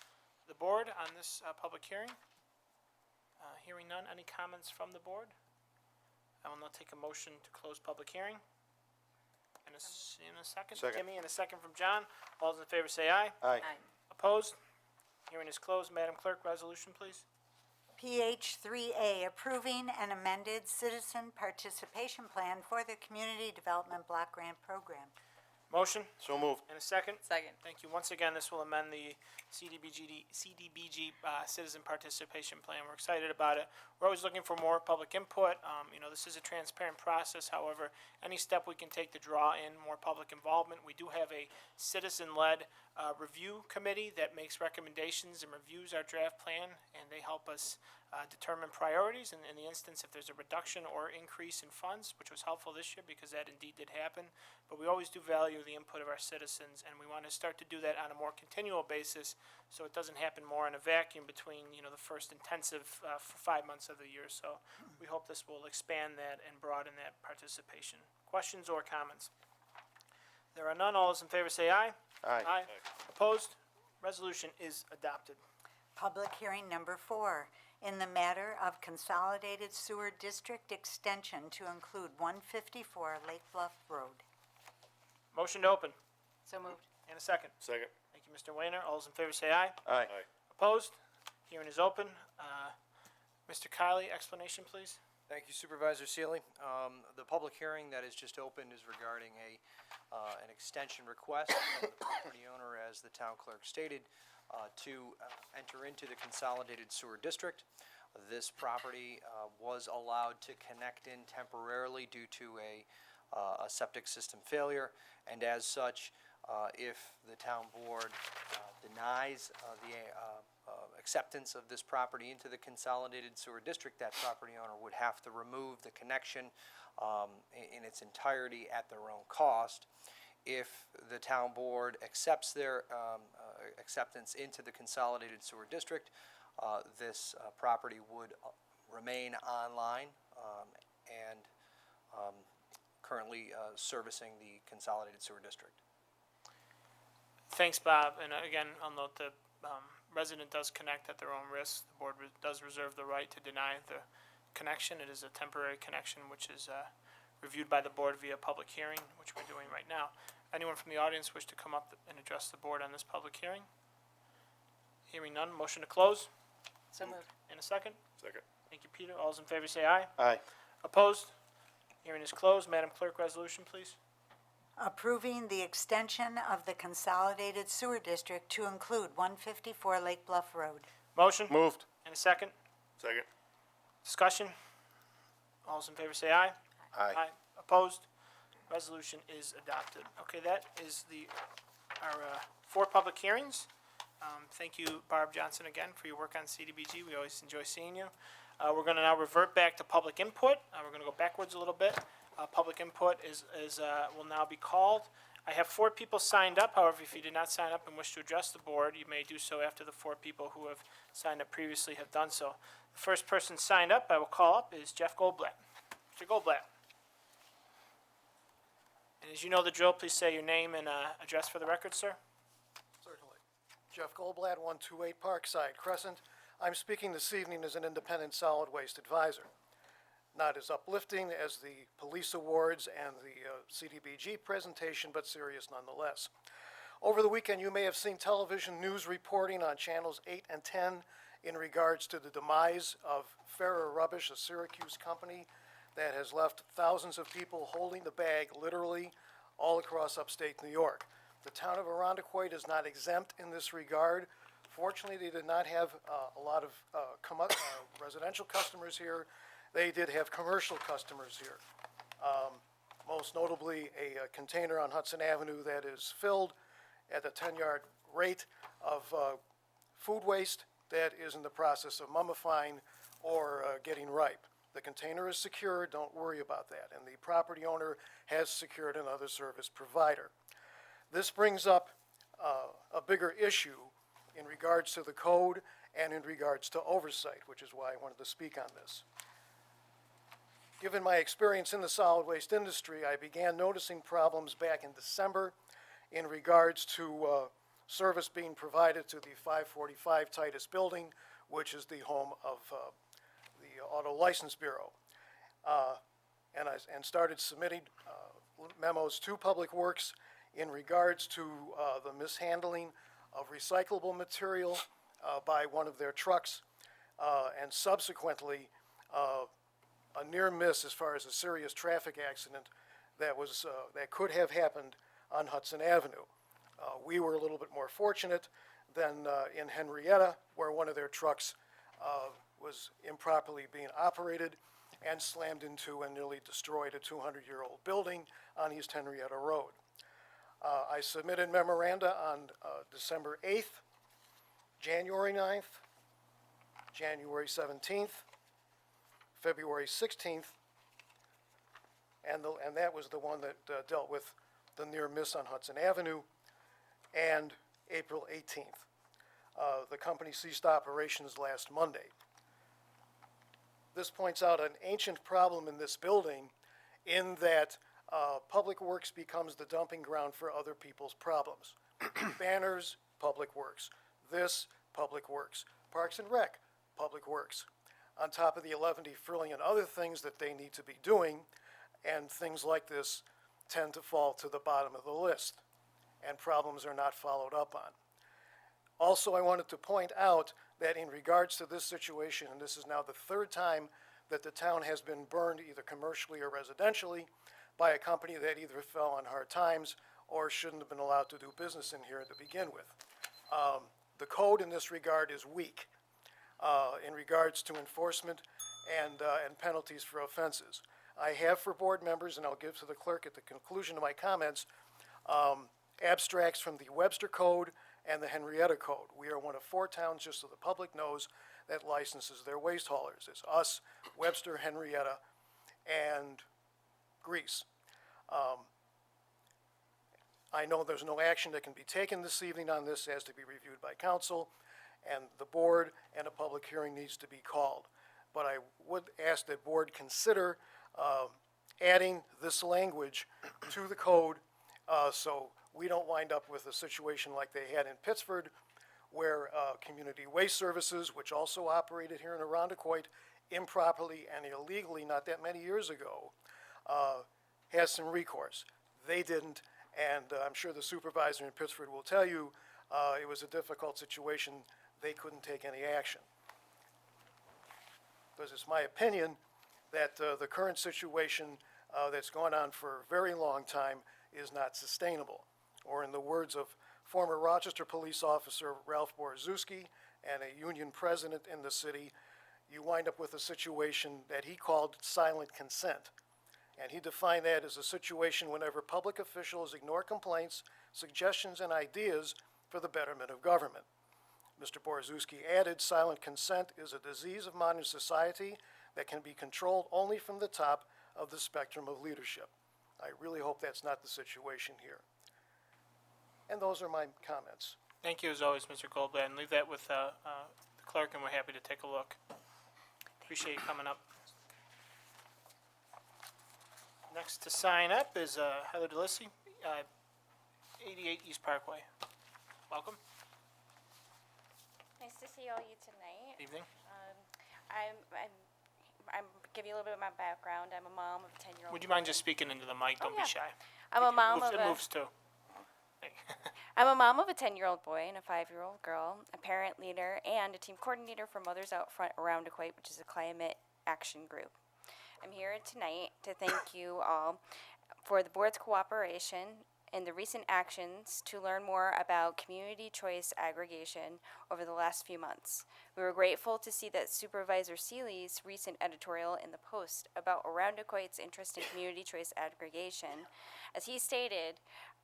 the board on this public hearing? Hearing none, any comments from the board? I will now take a motion to close public hearing. In a second? Second. Timmy, and a second from John. All those in favor say aye. Aye. Opposed? Hearing is closed. Madam Clerk, resolution, please. PH 3A, approving an amended citizen participation plan for the Community Development Block Grant Program. Motion? So moved. And a second? Second. Thank you. Once again, this will amend the CDBG Citizen Participation Plan. We're excited about it. We're always looking for more public input. This is a transparent process. However, any step we can take to draw in more public involvement. We do have a citizen-led review committee that makes recommendations and reviews our draft plan, and they help us determine priorities. And in the instance, if there's a reduction or increase in funds, which was helpful this year because that indeed did happen, but we always do value the input of our citizens, and we want to start to do that on a more continual basis so it doesn't happen more in a vacuum between, the first intensive 5 months of the year. So we hope this will expand that and broaden that participation. Questions or comments? There are none. All those in favor say aye. Aye. Aye. Opposed? Resolution is adopted. Public hearing number 4, in the matter of Consolidated Sewer District Extension to include 154 Lake Bluff Road. Motion to open. So moved. And a second. Second. Thank you, Mr. Wayner. All those in favor say aye. Aye. Opposed? Hearing is open. Mr. Kiley, explanation, please. Thank you, Supervisor Sealy. The public hearing that is just opened is regarding an extension request from the property owner, as the town clerk stated, to enter into the consolidated sewer district. This property was allowed to connect in temporarily due to a septic system failure, and as such, if the town board denies the acceptance of this property into the consolidated sewer district, that property owner would have to remove the connection in its entirety at their own cost. If the town board accepts their acceptance into the consolidated sewer district, this property would remain online and currently servicing the consolidated sewer district. Thanks, Bob. And again, I'll note the resident does connect at their own risk. The board does reserve the right to deny the connection. It is a temporary connection, which is reviewed by the board via public hearing, which we're doing right now. Anyone from the audience wish to come up and address the board on this public hearing? Hearing none, motion to close. So moved. In a second. Second. Thank you, Peter. All those in favor say aye. Aye. Opposed? Hearing is closed. Madam Clerk, resolution, please. Approving the extension of the Consolidated Sewer District to include 154 Lake Bluff Road. Motion. Moved. And a second. Second. Discussion. All those in favor say aye. Aye. Opposed? Resolution is adopted. Okay, that is our 4 public hearings. Thank you, Barb Johnson, again, for your work on CDBG. We always enjoy seeing you. We're going to now revert back to public input. We're going to go backwards a little bit. Public input will now be called. I have 4 people signed up. However, if you did not sign up and wish to address the board, you may do so after the 4 people who have signed up previously have done so. The first person signed up I will call up is Jeff Goldblatt. Mr. Goldblatt. And as you know the drill, please say your name and address for the record, sir. Certainly. Jeff Goldblatt, 128 Parkside Crescent. I'm speaking this evening as an independent solid waste advisor. Not as uplifting as the police awards and the CDBG presentation, but serious nonetheless. Over the weekend, you may have seen television news reporting on channels 8 and 10 in regards to the demise of Ferrer Rubbish, a Syracuse company that has left thousands of people holding the bag literally all across upstate New York. The town of Arundecoit is not exempt in this regard. Fortunately, they did not have a lot of residential customers here, they did have commercial customers here. Most notably, a container on Hudson Avenue that is filled at a 10-yard rate of food waste that is in the process of mummifying or getting ripe. The container is secure, don't worry about that, and the property owner has secured another service provider. This brings up a bigger issue in regards to the code and in regards to oversight, which is why I wanted to speak on this. Given my experience in the solid waste industry, I began noticing problems back in December in regards to service being provided to the 545 Titus building, which is the home of the Auto License Bureau. And started submitting memos to Public Works in regards to the mishandling of recyclable material by one of their trucks, and subsequently a near miss as far as a serious traffic accident that could have happened on Hudson Avenue. We were a little bit more fortunate than in Henrietta, where one of their trucks was improperly being operated and slammed into and nearly destroyed a 200-year-old building on East Henrietta Road. I submitted memoranda on December 8th, January 9th, January 17th, February 16th, and that was the one that dealt with the near miss on Hudson Avenue, and April 18th. The company ceased operations last Monday. This points out an ancient problem in this building in that Public Works becomes the dumping ground for other people's problems. Banners, Public Works. This, Public Works. Parks and Rec, Public Works. On top of the 11 trillion other things that they need to be doing, and things like this tend to fall to the bottom of the list, and problems are not followed up on. Also, I wanted to point out that in regards to this situation, and this is now the third time that the town has been burned either commercially or residentially by a company that either fell on hard times or shouldn't have been allowed to do business in here to begin with. The code in this regard is weak in regards to enforcement and penalties for offenses. I have for board members, and I'll give to the clerk at the conclusion of my comments, abstracts from the Webster Code and the Henrietta Code. We are one of 4 towns, just so the public knows, that licenses their waste haulers. It's us, Webster, Henrietta, and Greece. I know there's no action that can be taken this evening on this. It has to be reviewed by council and the board, and a public hearing needs to be called. But I would ask that board consider adding this language to the code so we don't wind up with a situation like they had in Pittsford, where Community Waste Services, which also operated here in Arundecoit improperly and illegally not that many years ago, has some recourse. They didn't, and I'm sure the supervisor in Pittsford will tell you it was a difficult situation. They couldn't take any action. Because it's my opinion that the current situation that's gone on for a very long time is not sustainable. Or in the words of former Rochester police officer Ralph Borzuski and a union president in the city, you wind up with a situation that he called silent consent. And he defined that as a situation whenever public officials ignore complaints, suggestions, and ideas for the betterment of government. Mr. Borzuski added, silent consent is a disease of modern society that can be controlled only from the top of the spectrum of leadership. I really hope that's not the situation here. And those are my comments. Thank you as always, Mr. Goldblatt, and leave that with the clerk, and we're happy to take a look. Appreciate you coming up. Next to sign up is Heather DeLisi, 88 East Parkway. Welcome. Nice to see all you tonight. Evening. I'm give you a little bit of my background. I'm a mom of a 10-year-old. Would you mind just speaking into the mic? Don't yeah. be shy. I'm a mom of It a. moves too. I'm a mom of a 10-year-old boy and a 5-year-old girl, a parent leader, and a team coordinator for Mothers Out Front Arundecoit, which is a climate action group. I'm here tonight to thank you all for the board's cooperation in the recent actions to learn more about community choice aggregation over the last few months. We were grateful to see that Supervisor Seeley's recent editorial in the Post about Arundecoit's interest in community choice aggregation. As he stated,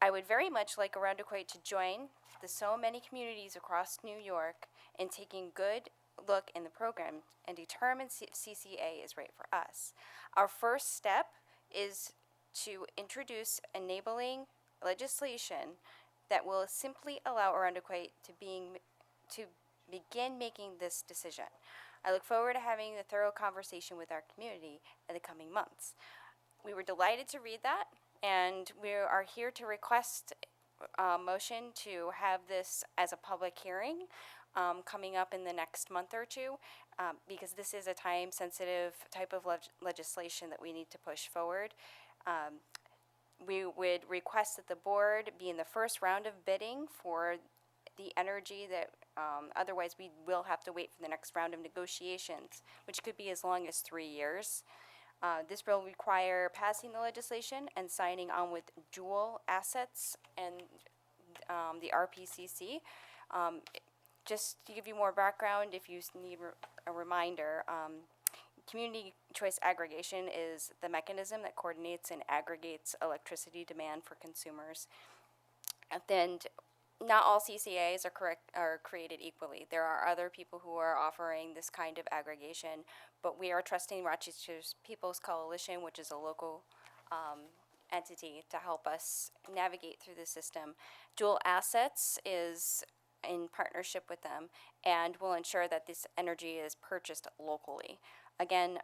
I would very much like Arundecoit to join the so many communities across New York in taking good look in the program and determine if CCA is right for us. Our first step is to introduce enabling legislation that will simply allow Arundecoit to begin making this decision. I look forward to having a thorough conversation with our community in the coming months. We were delighted to read that, and we are here to request a motion to have this as a public hearing coming up in the next month or two, because this is a time-sensitive type of legislation that we need to push forward. We would request that the board be in the first round of bidding for the energy that otherwise we will have to wait for the next round of negotiations, which could be as long as 3 years. This will require passing the legislation and signing on with dual assets and the RPCC. Just to give you more background, if you need a reminder, community choice aggregation is the mechanism that coordinates and aggregates electricity demand for consumers. And then not all CCAs are created equally. There are other people who are offering this kind of aggregation, but we are trusting Rochester's People's Coalition, which is a local entity, to help us navigate through the system. Dual Assets is in partnership with them and will ensure that this energy is purchased locally. Again,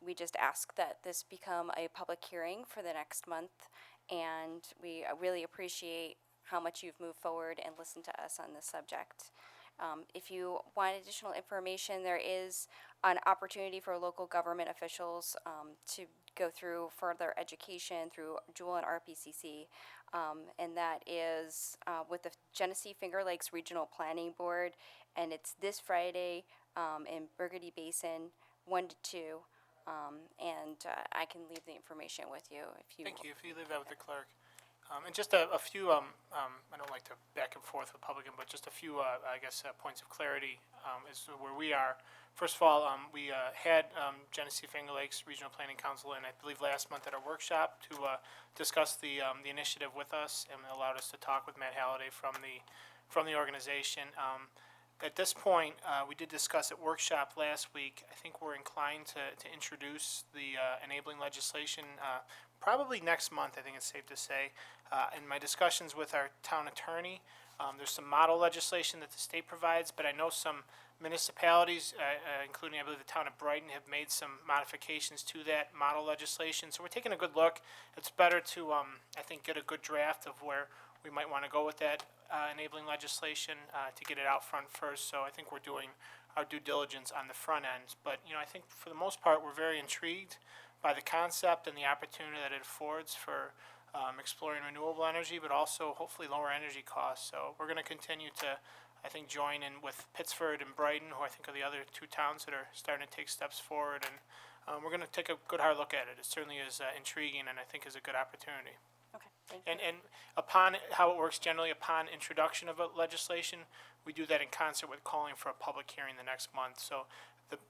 we just ask that this become a public hearing for the next month, and we really appreciate how much you've moved forward and listened to us on this subject. If you want additional information, there is an opportunity for local government officials to go through further education through Jewel and RPCC, and that is with the Genesee Finger Lakes Regional Planning Board, and it's this Friday in Burgundy Basin, 1 to 2, and I can leave the information with you if you. Thank you. If you leave that with the clerk. And just a few, I don't like to back and forth with public, but just a few, I guess, points of clarity as to where we are. First of all, we had Genesee Finger Lakes Regional Planning Council in, I believe, last month at our workshop to discuss the initiative with us, and allowed us to talk with Matt Halliday from the organization. At this point, we did discuss at workshop last week. I think we're inclined to introduce the enabling legislation probably next month, I think it's safe to say. In my discussions with our town attorney, there's some model legislation that the state provides, but I know some municipalities, including I believe the town of Brighton, have made some modifications to that model legislation. So we're taking a good look. It's better to, I think, get a good draft of where we might want to go with that enabling legislation to get it out front first. So I think we're doing our due diligence on the front end. But, I think for the most part, we're very intrigued by the concept and the opportunity that it affords for exploring renewable energy, but also hopefully lower energy costs. So we're going to continue to, I think, join in with Pittsford and Brighton, who I think are the other two towns that are starting to take steps forward. And we're going to take a good hard look at it. It certainly is intriguing, and I think is a good opportunity. Okay, thank you. And upon, how it works generally, upon introduction of a legislation, we do that in concert with calling for a public hearing the next month. So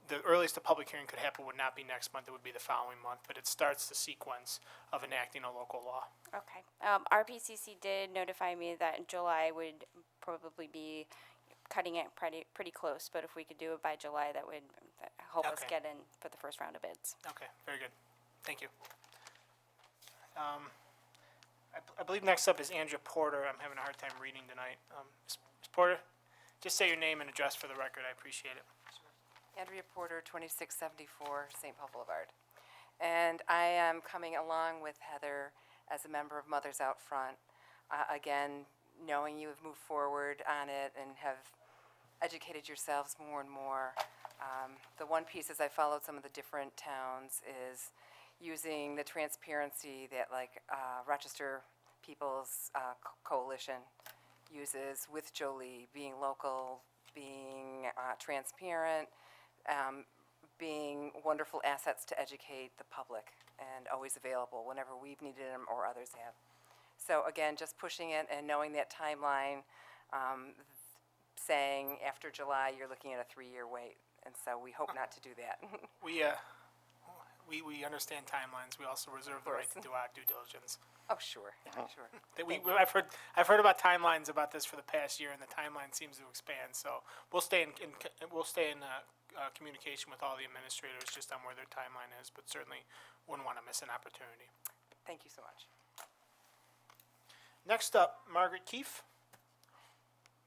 the earliest the public hearing could happen would not be next month, it would be the following month, but it starts the sequence of enacting a local law. Okay. RPCC did notify me that in July would probably be cutting it pretty close, but if we could do it by July, that would help us Okay. get in for the first round of bids. Okay, very good. Thank you. I believe next up is Andrea Porter. I'm having a hard time reading tonight. Ms. Porter, just say your name and address for the record. I appreciate it. Andrea Porter, 2674 St. Paul Boulevard. And I am coming along with Heather as a member of Mothers Out Front. Again, knowing you have moved forward on it and have educated yourselves more and more. The one piece as I followed some of the different towns is using the transparency that Rochester People's Coalition uses with Jolie, being local, being transparent, being wonderful assets to educate the public and always available whenever we've needed them or others have. So again, just pushing it and knowing that timeline, saying after July, you're looking at a 3-year wait. And so we hope not to do that. We understand timelines. We also reserve the right to do our due diligence. Oh, sure, sure. I've heard about timelines about this for the past year, and the timeline seems to expand. So we'll stay in communication with all the administrators just on where their timeline is, but certainly wouldn't want to miss an opportunity. Thank you so much. Next up, Margaret Keefe.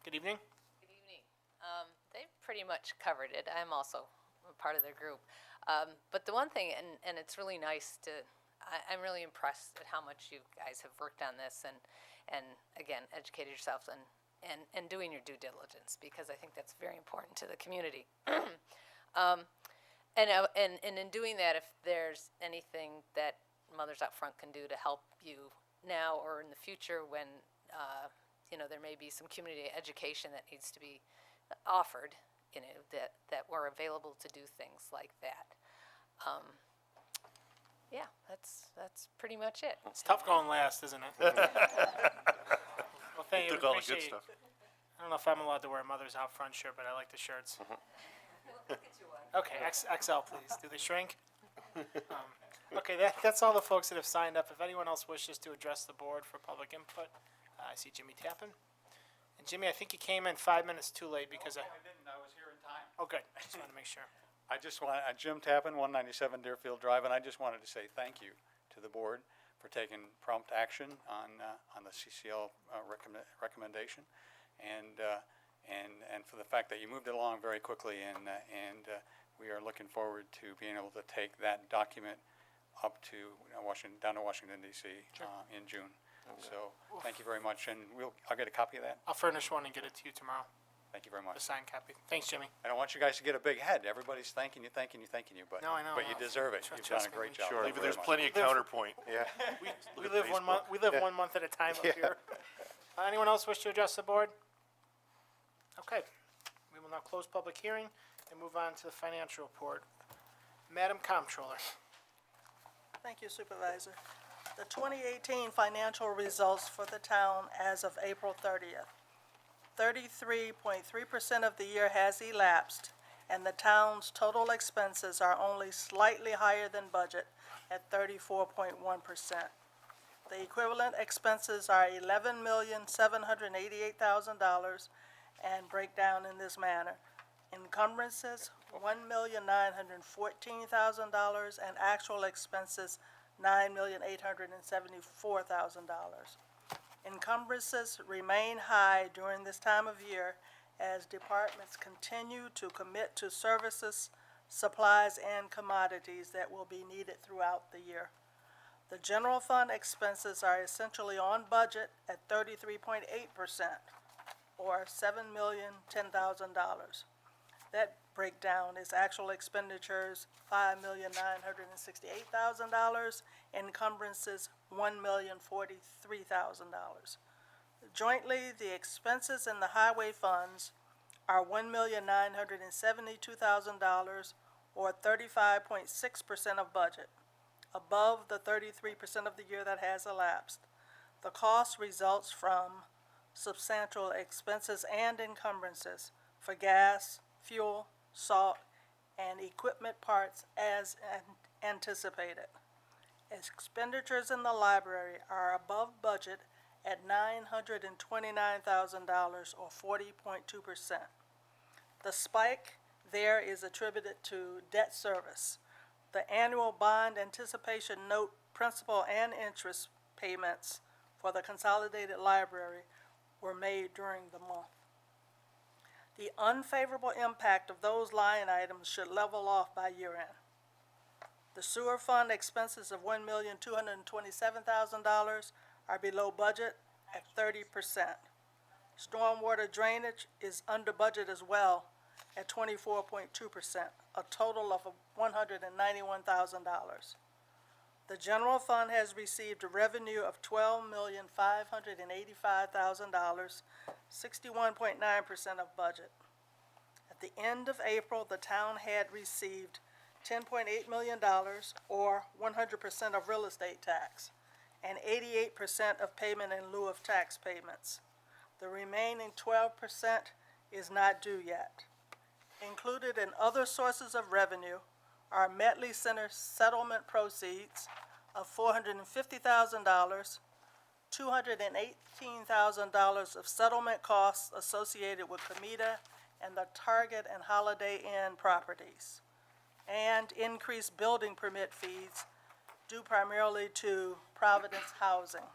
Good evening. Good evening. They've pretty much covered it. I'm also a part of their group. But the one thing, and it's really nice to, I'm really impressed at how much you guys have worked on this and again, educated yourselves and doing your due diligence, because I think that's very important to the community. And in doing that, if there's anything that Mothers Out Front can do to help you now or in the future when, there may be some community education that needs to be offered, that we're available to do things like that. Yeah, that's pretty much it. It's tough going last, isn't it? Well, thank you. Took all the good Appreciate- stuff. I don't know if I'm allowed to wear a Mother's Out Front shirt, but I like the shirts. Okay, XL, please. Do they shrink? Okay, that's all the folks that have signed up. If anyone else wishes to address the board for public input, I see Jimmy tapping. And Jimmy, I think you came in 5 minutes too late because I didn't, I was here in time. Oh, good. Just wanted to make sure. Jim Tappan, 197 Deerfield Drive, and I just wanted to say thank you to the board for taking prompt action on the CCL recommendation, and for the fact that you moved it along very quickly, and we are looking forward to being able to take that document up to down to Washington D.C. In June. So thank you very much, and I'll get a copy of that. I'll furnish one and get it to you tomorrow. Thank you very much. The signed copy. Thanks, Jimmy. I don't want you guys to get a big head. Everybody's thanking you, but No, I know. but you deserve it. You've done a great job. Sure, Thank you there's very much. plenty of counterpoint. Yeah. We live 1 month. We live 1 month at a time up here. Anyone else wish to address the board? Okay, we will now close public hearing and move on to the financial report. Madam Comptroller. Thank you, Supervisor. The 2018 financial results for the town as of April 30th. 33.3% of the year has elapsed, and the town's total expenses are only slightly higher than budget at 34.1%. The equivalent expenses are $11,788,000 and break down in this manner. Encumbrances, $1,914,000, and actual expenses, $9,874,000. Encumbrances remain high during this time of year as departments continue to commit to services, supplies, and commodities that will be needed throughout the year. The general fund expenses are essentially on budget at 33.8%, or $7,010,000. That breakdown is actual expenditures, $5,968,000, encumbrances, $1,043,000. Jointly, the expenses in the highway funds are $1,972,000, or 35.6% of budget, above the 33% of the year that has elapsed. The cost results from substantial expenses and encumbrances for gas, fuel, salt, and equipment parts as anticipated. Expenditures in the library are above budget at $929,000, or 40.2%. The spike there is attributed to debt service. The annual bond anticipation note principal and interest payments for the consolidated library were made during the month. The unfavorable impact of those line items should level off by year end. The sewer fund expenses of $1,227,000 are below budget at 30%. Stormwater drainage is under budget as well at 24.2%, a total of $191,000. The general fund has received a revenue of $12,585,000, 61.9% of budget. At the end of April, the town had received $10.8 million, or 100% of real estate tax, and 88% of payment in lieu of tax payments. The remaining 12% is not due yet. Included in other sources of revenue are Metley Center settlement proceeds of $450,000, $218,000 of settlement costs associated with Comida and the Target and Holiday Inn properties, and increased building permit fees due primarily to Providence Housing.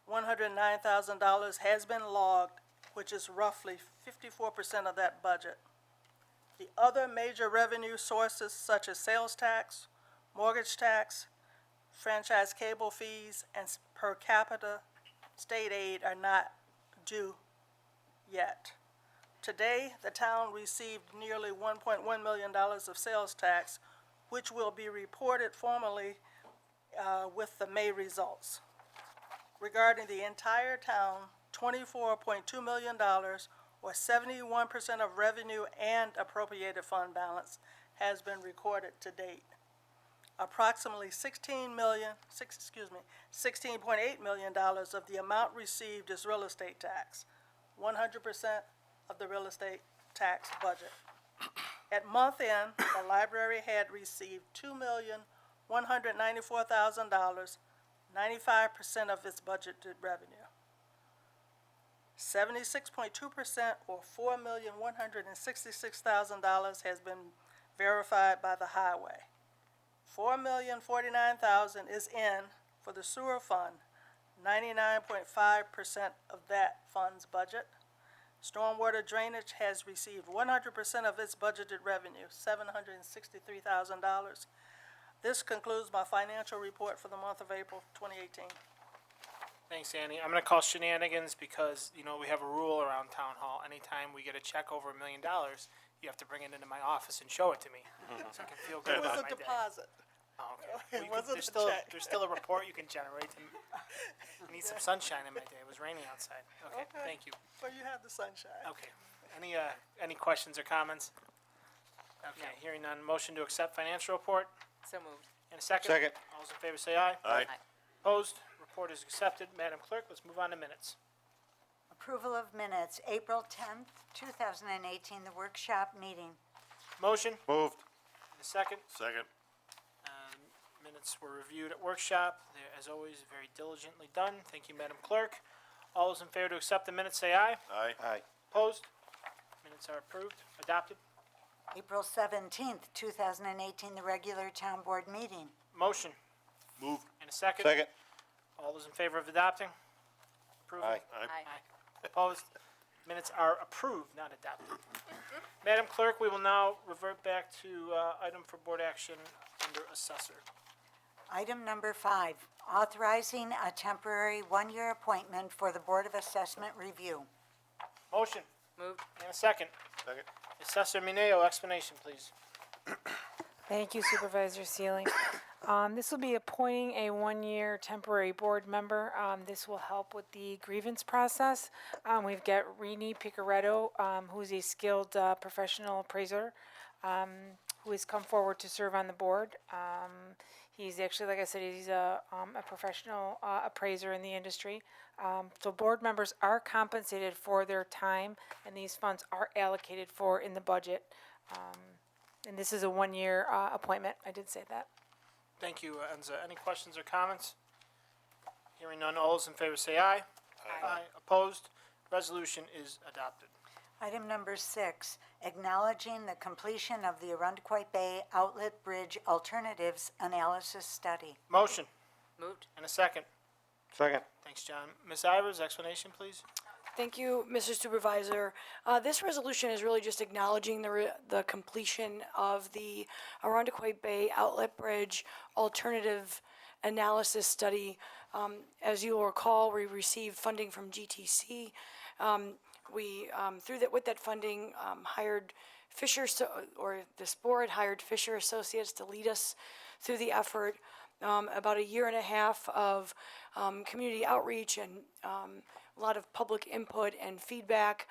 $109,000 has been logged, which is roughly 54% of that budget. The other major revenue sources such as sales tax, mortgage tax, franchise cable fees, and per capita state aid are not due yet. Today, the town received nearly $1.1 million of sales tax, which will be reported formally with the May results. Regarding the entire town, $24.2 million, or 71% of revenue and appropriated fund balance, has been recorded to date. Approximately $16.8 million of the amount received is real estate tax, 100% of the real estate tax budget. At month end, the library had received $2,194,000, 95% of its budgeted revenue. 76.2%, or $4,166,000, has been verified by the highway. $4,049,000 is in for the sewer fund, 99.5% of that fund's budget. Stormwater drainage has received 100% of its budgeted revenue, $763,000. This concludes my financial report for the month of April 2018. Thanks, Annie. I'm gonna call shenanigans because, you know, we have a rule around town hall. Anytime we get a check over $1 million, you have to bring it into my office and show it to me, so I can feel good It was about a my day. deposit. Oh, okay. It wasn't There's a check. There's still a report you can generate. I need some sunshine in my day. It was raining outside. Okay, thank you. Well, you have the sunshine. Okay. Any questions or comments? Okay, hearing none. Motion to accept financial report. So moved. And a second? Second. All those in favor say aye. Aye. Opposed? Report is accepted. Madam Clerk, let's move on to minutes. Approval of minutes, April 10th, 2018, the workshop meeting. Motion? Moved. And a second? Second. Minutes were reviewed at workshop. They're, as always, very diligently done. Thank you, Madam Clerk. All those in favor to accept the minutes say aye. Aye. Aye. Opposed? Minutes are approved, adopted. April 17th, 2018, the regular town board meeting. Motion. Moved. And a second? Second. All those in favor of adopting? Approving? Aye. Aye. Opposed? Minutes are approved, not adopted. Madam Clerk, we will now revert back to item for board action under assessor. Item number 5, authorizing a temporary one-year appointment for the Board of Assessment Review. Motion. Moved. And a second. Second. Assessor Mineo, explanation, please. Thank you, Supervisor Sealy. This will be appointing a one-year temporary board member. This will help with the grievance process. We've got Rini Picaretto, who's a skilled professional appraiser, who has come forward to serve on the board. He's actually, like I said, he's a professional appraiser in the industry. So board members are compensated for their time, and these funds are allocated for in the budget. And this is a one-year appointment. I did say that. Thank you, Enza. Any questions or comments? Hearing none, all those in favor say aye. Aye. Opposed? Resolution is adopted. Item number 6, acknowledging the completion of the Arundequoit Bay Outlet Bridge Alternatives Analysis Study. Motion. Moved. And a second. Second. Thanks, John. Ms. Ivers, explanation, please. Thank you, Mr. Supervisor. This resolution is really just acknowledging the completion of the Arundequoit Bay Outlet Bridge Alternative Analysis Study. As you will recall, we received funding from GTC. With that funding, hired this board hired Fisher Associates to lead us through the effort. About a year and a half of community outreach and a lot of public input and feedback.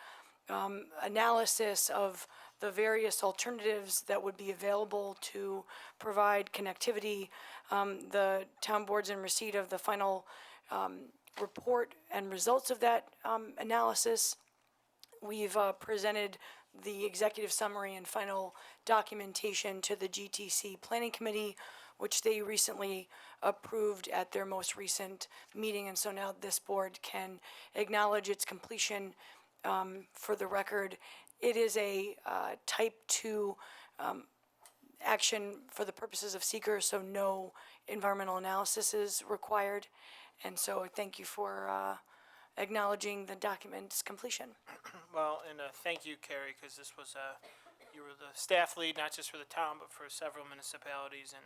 analysis of the various alternatives that would be available to provide connectivity. The town board's in receipt of the final report and results of that analysis. We've presented the executive summary and final documentation to the GTC Planning Committee, which they recently approved at their most recent meeting, and so now this board can acknowledge its completion. For the record, it is a type 2 action for the purposes of seeker, so no environmental analysis is required. And so thank you for acknowledging the document's completion. Well, and thank you, Carrie, because this was, you were the staff lead, not just for the town, but for several municipalities, and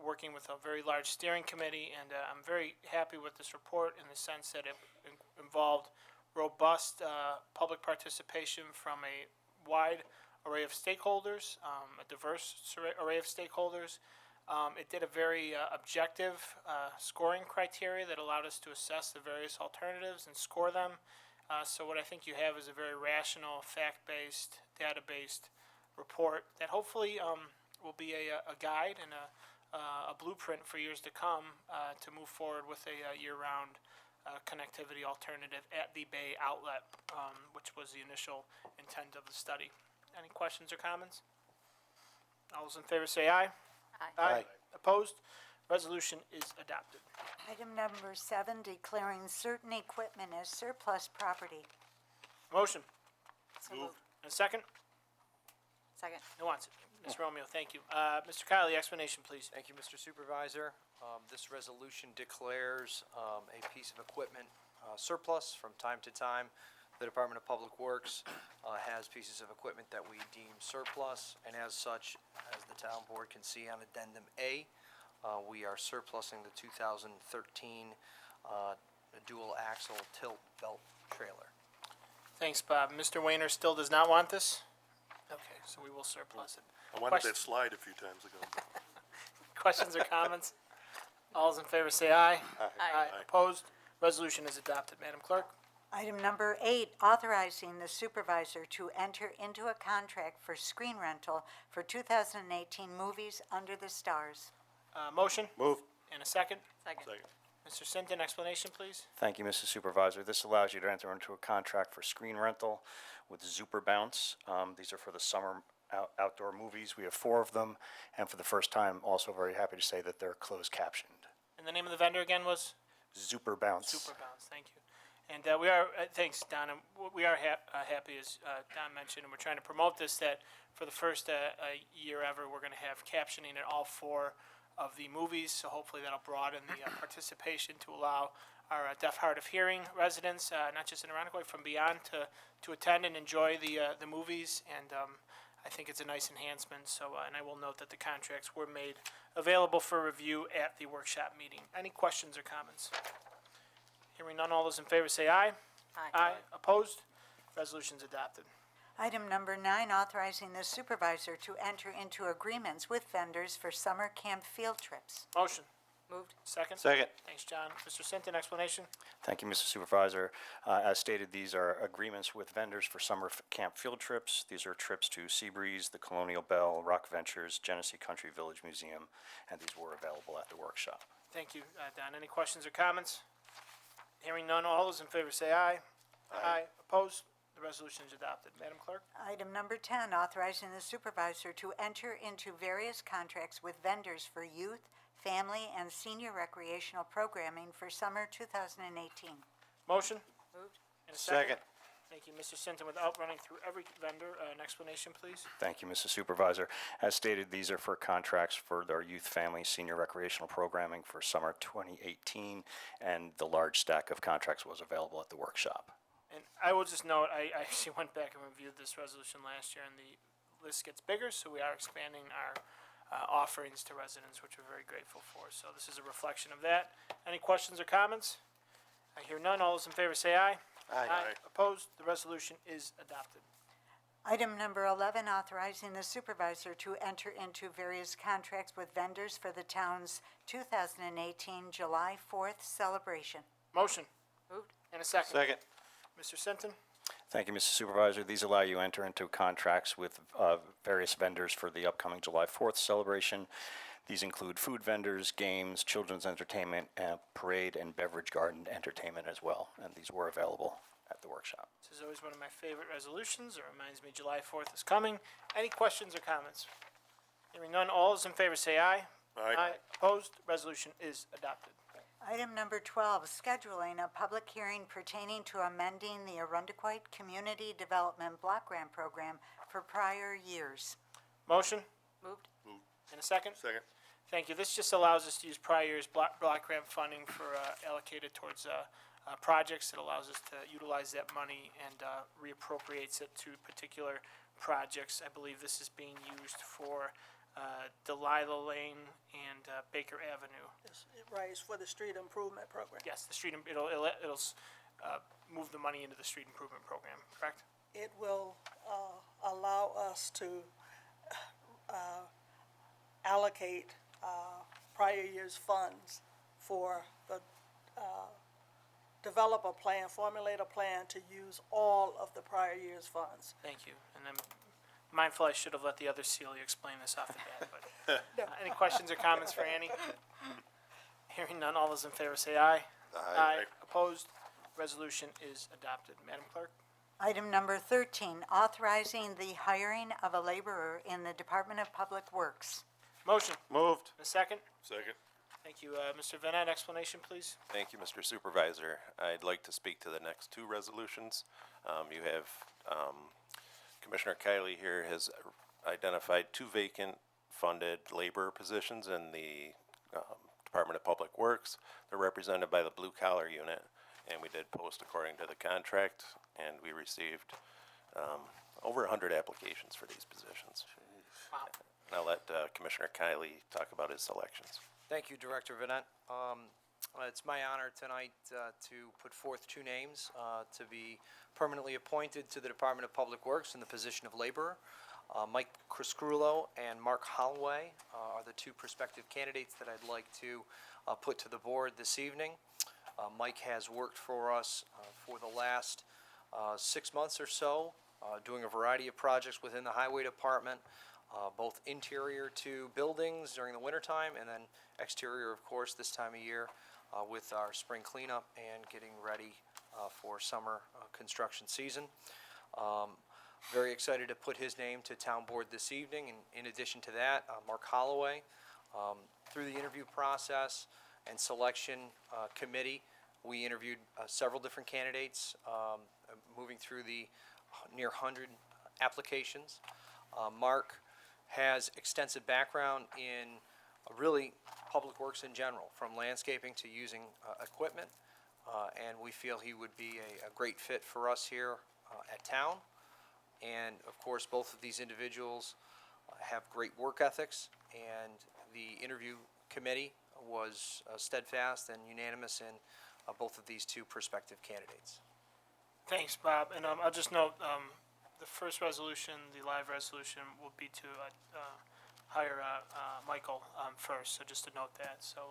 working with a very large steering committee, and I'm very happy with this report in the sense that it involved robust public participation from a wide array of stakeholders, a diverse array of stakeholders. It did a very objective scoring criteria that allowed us to assess the various alternatives and score them. So what I think you have is a very rational, fact-based, data-based report that hopefully will be a guide and a blueprint for years to come to move forward with a year-round connectivity alternative at the Bay Outlet, which was the initial intent of the study. Any questions or comments? All those in favor say aye. Aye. Opposed? Resolution is adopted. Item number 7, declaring certain equipment as surplus property. Motion. So moved. And a second? Second. Who wants it? Ms. Romeo, thank you. Mr. Kiley, explanation, please. Thank you, Mr. Supervisor. This resolution declares a piece of equipment surplus. From time to time, the Department of Public Works has pieces of equipment that we deem surplus, and as such, as the town board can see on Addendum A, we are surplusing the 2013 dual axle tilt belt trailer. Thanks, Bob. Mr. Wayner still does not want this? Okay, so we will surplus it. I wanted that slide a few times ago. Questions or comments? All those in favor say aye. Aye. Opposed? Resolution is adopted. Madam Clerk? Item number 8, authorizing the supervisor to enter into a contract for screen rental for 2018 movies Under the Stars. Motion? Move. And a second? Second. Mr. Sinton, explanation, please. Thank you, Mrs. Supervisor. This allows you to enter into a contract for screen rental with Zuper Bounce. These are for the summer outdoor movies. We have 4 of them, and for the first time, also very happy to say that they're closed captioned. And the name of the vendor again was? Zuper Bounce. Super Bounce, thank you. And we are, thanks, Don, and we are happy, as Don mentioned, and we're trying to promote this, that for the first year ever, we're going to have captioning in all 4 of the movies, so hopefully that'll broaden the participation to allow our deaf, hard of hearing residents, not just in Arundecoit, from beyond, to attend and enjoy the movies, and I think it's a nice enhancement. So, and I will note that the contracts were made available for review at the workshop meeting. Any questions or comments? Hearing none, all those in favor say aye. Aye. Opposed? Resolution's adopted. Item number 9, authorizing the supervisor to enter into agreements with vendors for summer camp field trips. Motion. Moved. Second? Second. Thanks, John. Mr. Sinton, explanation? Thank you, Mr. Supervisor. As stated, these are agreements with vendors for summer camp field trips. These are trips to Seabreeze, the Colonial Bell, Rock Ventures, Genesee Country Village Museum, and these were available at the workshop. Thank you, Don. Any questions or comments? Hearing none, all those in favor say aye. Aye. Opposed? The resolution is adopted. Madam Clerk? Item number 10, authorizing the supervisor to enter into various contracts with vendors for youth, family, and senior recreational programming for summer 2018. Motion? Moved. And a second? Second. Thank you, Mr. Sinton. Without running through every vendor, an explanation, please. Thank you, Mr. Supervisor. As stated, these are for contracts for our youth, family, senior recreational programming for summer 2018, and the large stack of contracts was available at the workshop. And I will just note, I actually went back and reviewed this resolution last year, and the list gets bigger, so we are expanding our offerings to residents, which we're very grateful for. So this is a reflection of that. Any questions or comments? I hear none. All those in favor say aye. Aye. Opposed? The resolution is adopted. Item number 11, authorizing the supervisor to enter into various contracts with vendors for the town's 2018 July 4th celebration. Motion. Moved. And a second. Second. Mr. Sinton? Thank you, Mr. Supervisor. These allow you to enter into contracts with various vendors for the upcoming July 4th celebration. These include food vendors, games, children's entertainment, parade, and beverage garden entertainment as well. And these were available at the workshop. This is always one of my favorite resolutions. It reminds me July 4th is coming. Any questions or comments? Hearing none, all those in favor say aye. Aye. Opposed? Resolution is adopted. Item number 12, scheduling a public hearing pertaining to amending the Arundequoit Community Development Block Grant Program for prior years. Motion? Moved. And a second? Second. Thank you. This just allows us to use prior year's block grant funding for, allocated towards, projects. It allows us to utilize that money and, reappropriates it to particular projects. I believe this is being used for, Delilah Lane and, Baker Avenue. Right, it's for the street improvement program. Yes, the street, move the money into the street improvement program, correct? It will allow us to allocate prior year's funds for the, develop a plan, formulate a plan to use all of the prior year's funds. Thank you. And I'm mindful I should have let the other Celia explain this off the bat, but, any questions or comments for Annie? Hearing none, all those in favor say aye. Aye. Opposed? Resolution is adopted. Madam Clerk? Item number 13, authorizing the hiring of a laborer in the Department of Public Works. Motion. Moved. A second? Second. Thank you. Mr. Venat, explanation, please. Thank you, Mr. Supervisor. I'd like to speak to the next two resolutions. You have, Commissioner Kiley here has identified two vacant funded labor positions in the Department of Public Works. They're represented by the blue collar unit, and we did post according to the contract, and we received over 100 applications for these positions. Wow. And I'll let Commissioner Kiley talk about his selections. Thank you, Director Vanette. It's my honor tonight to put forth two names to be permanently appointed to the Department of Public Works in the position of laborer. Mike Criscrulo and Mark Holloway are the two prospective candidates that I'd like to put to the board this evening. Mike has worked for us for the last 6 months or so, doing a variety of projects within the Highway Department, both interior to buildings during the wintertime and then exterior, of course, this time of year with our spring cleanup and getting ready for summer construction season. Very excited to put his name to town board this evening. And in addition to that, Mark Holloway, through the interview process and selection committee, we interviewed several different candidates, moving through the near 100 applications. Mark has extensive background in really public works in general, from landscaping to using equipment, and we feel he would be a great fit for us here at town. And of course, both of these individuals have great work ethics, and the interview committee was steadfast and unanimous in both of these two prospective candidates. Thanks, Bob. And I'll just note, the first resolution, the live resolution, will be to hire Michael first, so just to note that. So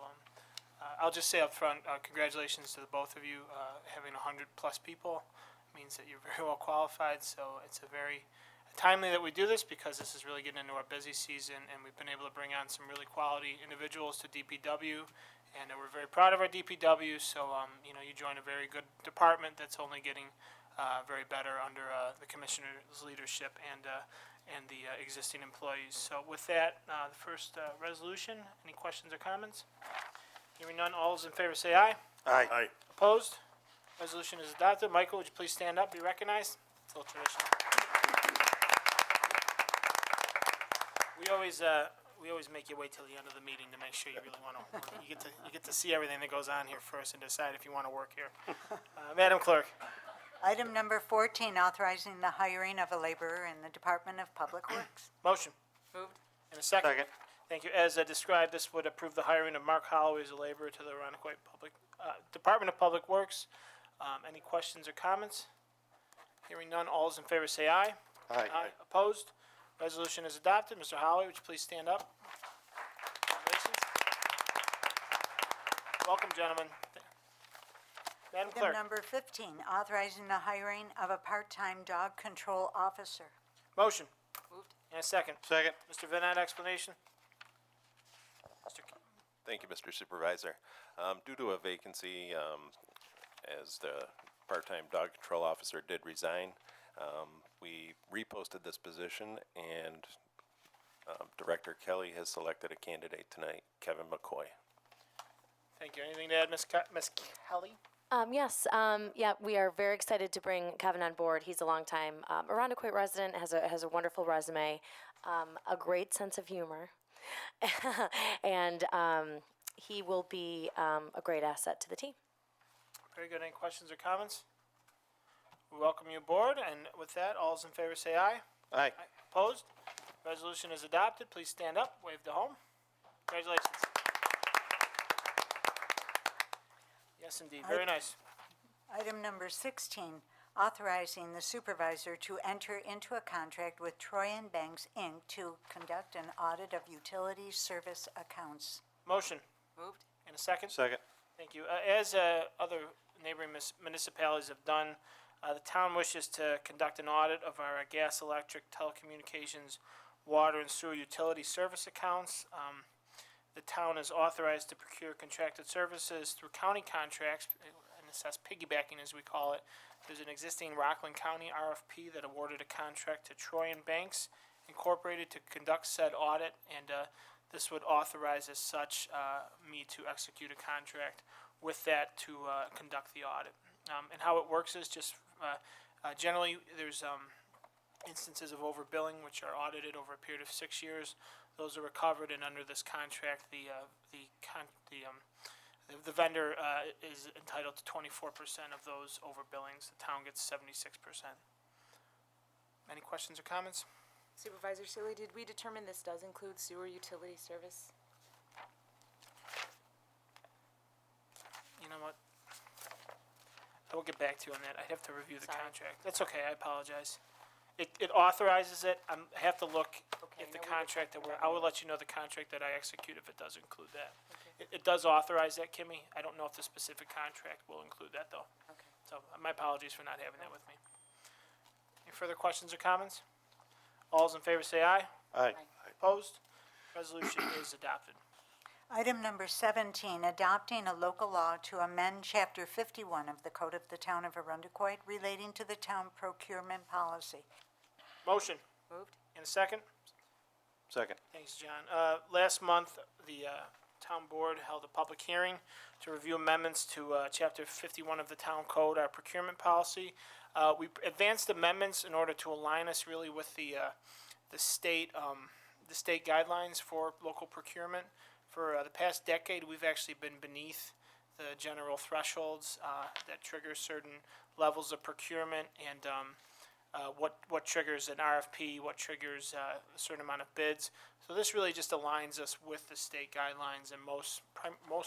I'll just say up front, congratulations to the both of you. Having 100+ people means that you're very well qualified, so it's a very timely that we do this because this is really getting into our busy season, and we've been able to bring on some really quality individuals to DPW, and we're very proud of our DPW. So you know, you join a very good department that's only getting very better under the commissioner's leadership and the existing employees. So with that, the first resolution. Any questions or comments? Hearing none, all those in favor say aye. Aye. Aye. Opposed? Resolution is adopted. Michael, would you please stand up, be recognized? It's a little traditional. We always make you wait till the end of the meeting to make sure you really want to. You get to see everything that goes on here first and decide if you want to work here. Madam Clerk. Item number 14, authorizing the hiring of a laborer in the Department of Public Works. Motion. Moved. And a second. Second. Thank you. As described, this would approve the hiring of Mark Holloway as a laborer to the Arundequoit Department of Public Works. Any questions or comments? Hearing none, all those in favor say aye. Aye. Opposed? Resolution is adopted. Mr. Holloway, would you please stand up? Congratulations. Welcome, gentlemen. Madam Item Clerk. number 15, authorizing the hiring of a part-time dog control officer. Motion. Moved. And a second. Second. Mr. Vinette, explanation? Mr. K- Thank you, Mr. Supervisor. Due to a vacancy, as the part-time dog control officer did resign, we reposted this position, and Director Kelly has selected a candidate tonight, Kevin McCoy. Thank you. Anything to add, Ms. Kelly? Yeah, we are very excited to bring Kevin on board. He's a longtime Arundecoit resident, has a wonderful resume, a great sense of humor, and he will be a great asset to the team. Very good. Any questions or comments? We welcome you aboard, and with that, all those in favor say aye. Aye. Opposed? Resolution is adopted. Please stand up, wave to home. Congratulations. Yes, indeed. Very nice. Item number 16, authorizing the supervisor to enter into a contract with Troy and Banks, Inc. to conduct an audit of utility service accounts. Motion. Moved. And a second? Second. Thank you. As other neighboring municipalities have done, the town wishes to conduct an audit of our gas, electric, telecommunications, water, and sewer utility service accounts. The town is authorized to procure contracted services through county contracts, and assess piggybacking as we call it. There's an existing Rockland County RFP that awarded a contract to Troy and Banks Incorporated to conduct said audit, and this would authorize as such me to execute a contract with that to conduct the audit. And how it works is just generally there's instances of overbilling which are audited over a period of 6 years. Those are recovered, and under this contract, the vendor is entitled to 24% of those overbillings. The town gets 76%. Any questions or comments? Supervisor Sealy, did we determine this does include sewer utility service? You know what? I will get back to you on that. I'd have to review the contract. That's okay, I apologize. It authorizes it. I have to look at the contract that I will let you know the contract that I execute if it does include that. It does authorize that, Kimmy. I don't know if the specific contract will include that, though. Okay. So my apologies for not having that with me. Any further questions or comments? All those in favor say aye. Aye. Opposed? Resolution is adopted. Item number 17, adopting a local law to amend Chapter 51 of the Code of the Town of Arundecoit relating to the town procurement policy. Motion. Moved. And a second? Second. Thanks, John. Last month, the town board held a public hearing to review amendments to Chapter 51 of the Town Code, our procurement policy. We advanced amendments in order to align us really with the state guidelines for local procurement. For the past decade, we've actually been beneath the general thresholds that trigger certain levels of procurement, and what triggers an RFP, what triggers a certain amount of bids. So this really just aligns us with the state guidelines and most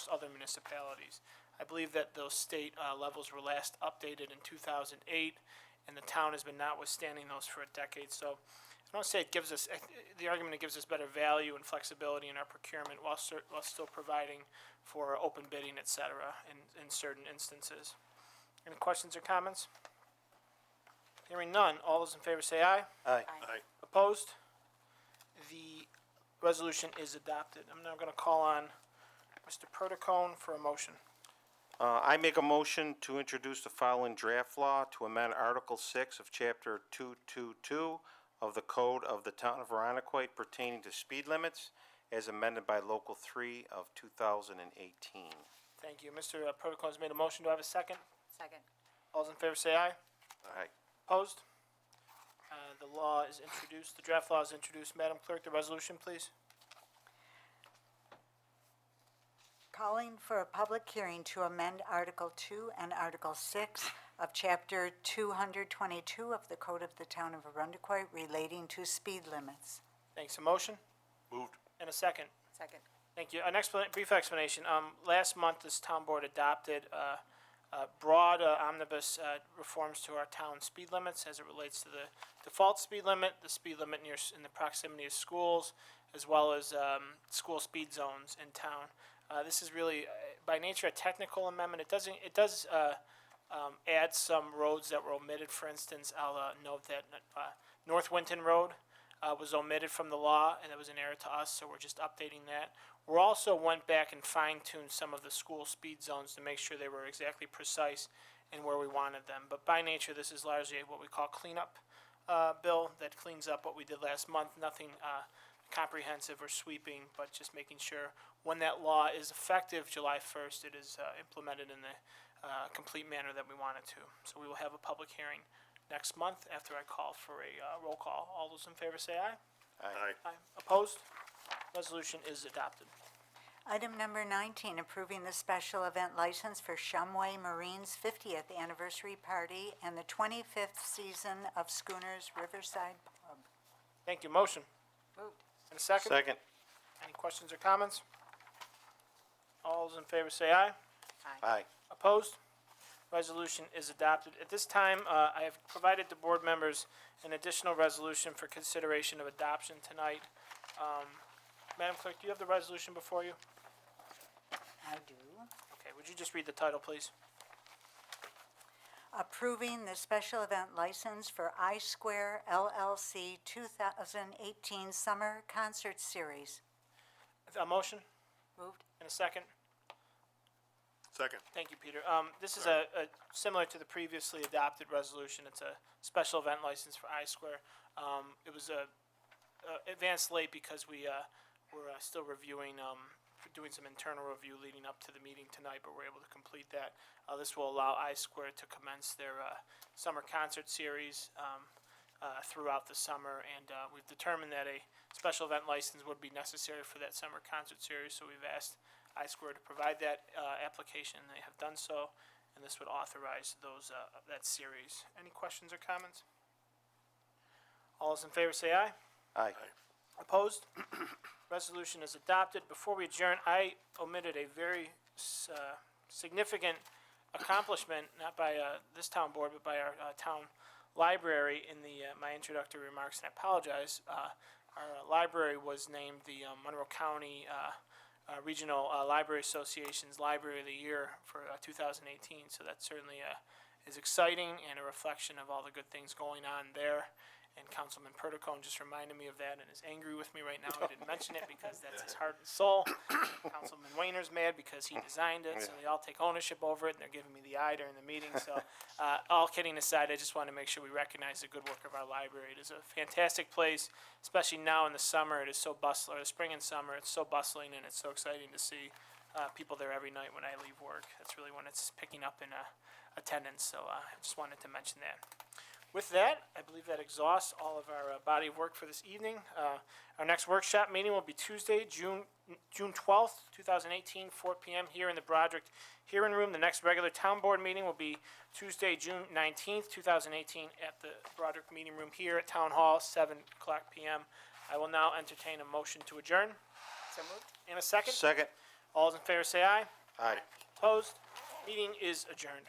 other municipalities. I believe that those state levels were last updated in 2008, and the town has been notwithstanding those for a decade. So I want to say it gives us, the argument, it gives us better value and flexibility in our procurement while still providing for open bidding, et cetera, in certain instances. Any questions or comments? Hearing none, all those in favor say aye. Aye. Aye. Opposed? The resolution is adopted. I'm now going to call on Mr. Perticone for a motion. I make a motion to introduce the following draft law to amend Article 6 of Chapter 222 of the Code of the Town of Arundecoit pertaining to speed limits as amended by Local 3 of 2018. Thank you. Mr. Perticone has made a motion. Do I have a second? Second. All those in favor say aye. Aye. Opposed? The law is introduced. The draft law is introduced. Madam Clerk, the resolution, please. Calling for a public hearing to amend Article 2 and Article 6 of Chapter 222 of the Code of the Town of Arundecoit relating to speed limits. Thanks. A motion? Moved. And a second. Second. Thank you. An brief explanation. Last month, this town board adopted broad omnibus reforms to our town speed limits as it relates to the default speed limit, the speed limit in the proximity of schools, as well as school speed zones in town. This is really by nature a technical amendment. It does add some roads that were omitted. For instance, I'll note that North Winton Road was omitted from the law, and it was an error to us, so we're just updating that. We also went back and fine-tuned some of the school speed zones to make sure they were exactly precise and where we wanted them. But by nature, this is largely what we call cleanup bill that cleans up what we did last month. Nothing comprehensive or sweeping, but just making sure when that law is effective July 1st, it is implemented in the complete manner that we want it to. So we will have a public hearing next month after I call for a roll call. All those in favor say aye. Aye. Aye. Opposed? Resolution is adopted. Item number 19, approving the special event license for Shumway Marine's 50th anniversary party and the 25th season of Schooners Riverside Pub. Thank you. Motion. Moved. And a second? Second. Any questions or comments? All those in favor say aye. Aye. Opposed? Resolution is adopted. At this time, I have provided the board members an additional resolution for consideration of adoption tonight. Madam Clerk, do you have the resolution before you? I do. Okay, would you just read the title, please? Approving the special event license for I-Square LLC 2018 Summer Concert Series. A motion Moved. and a second? Second. Thank you, Peter. This is a similar to the previously adopted resolution. It's a special event license for I-Square. It was advanced late because we were still reviewing, doing some internal review leading up to the meeting tonight, but we're able to complete that. This will allow I-Square to commence their summer concert series throughout the summer, and we've determined that a special event license would be necessary for that summer concert series, so we've asked I-Square to provide that application, and they have done so, and this would authorize those that series. Any questions or comments? All those in favor say aye. Aye. Opposed? Resolution is adopted. Before we adjourn, I omitted a very significant accomplishment, not by this town board, but by our town library in my introductory remarks, and I apologize. Our library was named the Monroe County Regional Library Association's Library of the Year for 2018, so that certainly is exciting and a reflection of all the good things going on there. And Councilman Perticone just reminded me of that and is angry with me right now. I didn't mention it because that's his heart and soul. Councilman Wayner's mad because he designed it, so they all take ownership over it, and they're giving me the eye during the meeting. So all kidding aside, I just want to make sure we recognize the good work of our library. It is a fantastic place, especially now in the summer. It is so bustling, or the spring and summer, it's so bustling, and it's so exciting to see people there every night when I leave work. That's really when it's picking up in attendance, so I just wanted to mention that. With that, I believe that exhausts all of our body of work for this evening. Our next workshop meeting will be Tuesday, June 12th, 2018, 4 p.m. here in the Broderick Hearing Room. The next regular town board meeting will be Tuesday, June 19th, 2018, at the Broderick Meeting Room here at Town Hall, 7 o'clock p.m. I will now entertain a motion to adjourn. So moved. In a second? Second. All those in favor say aye. Aye. Opposed? Meeting is adjourned.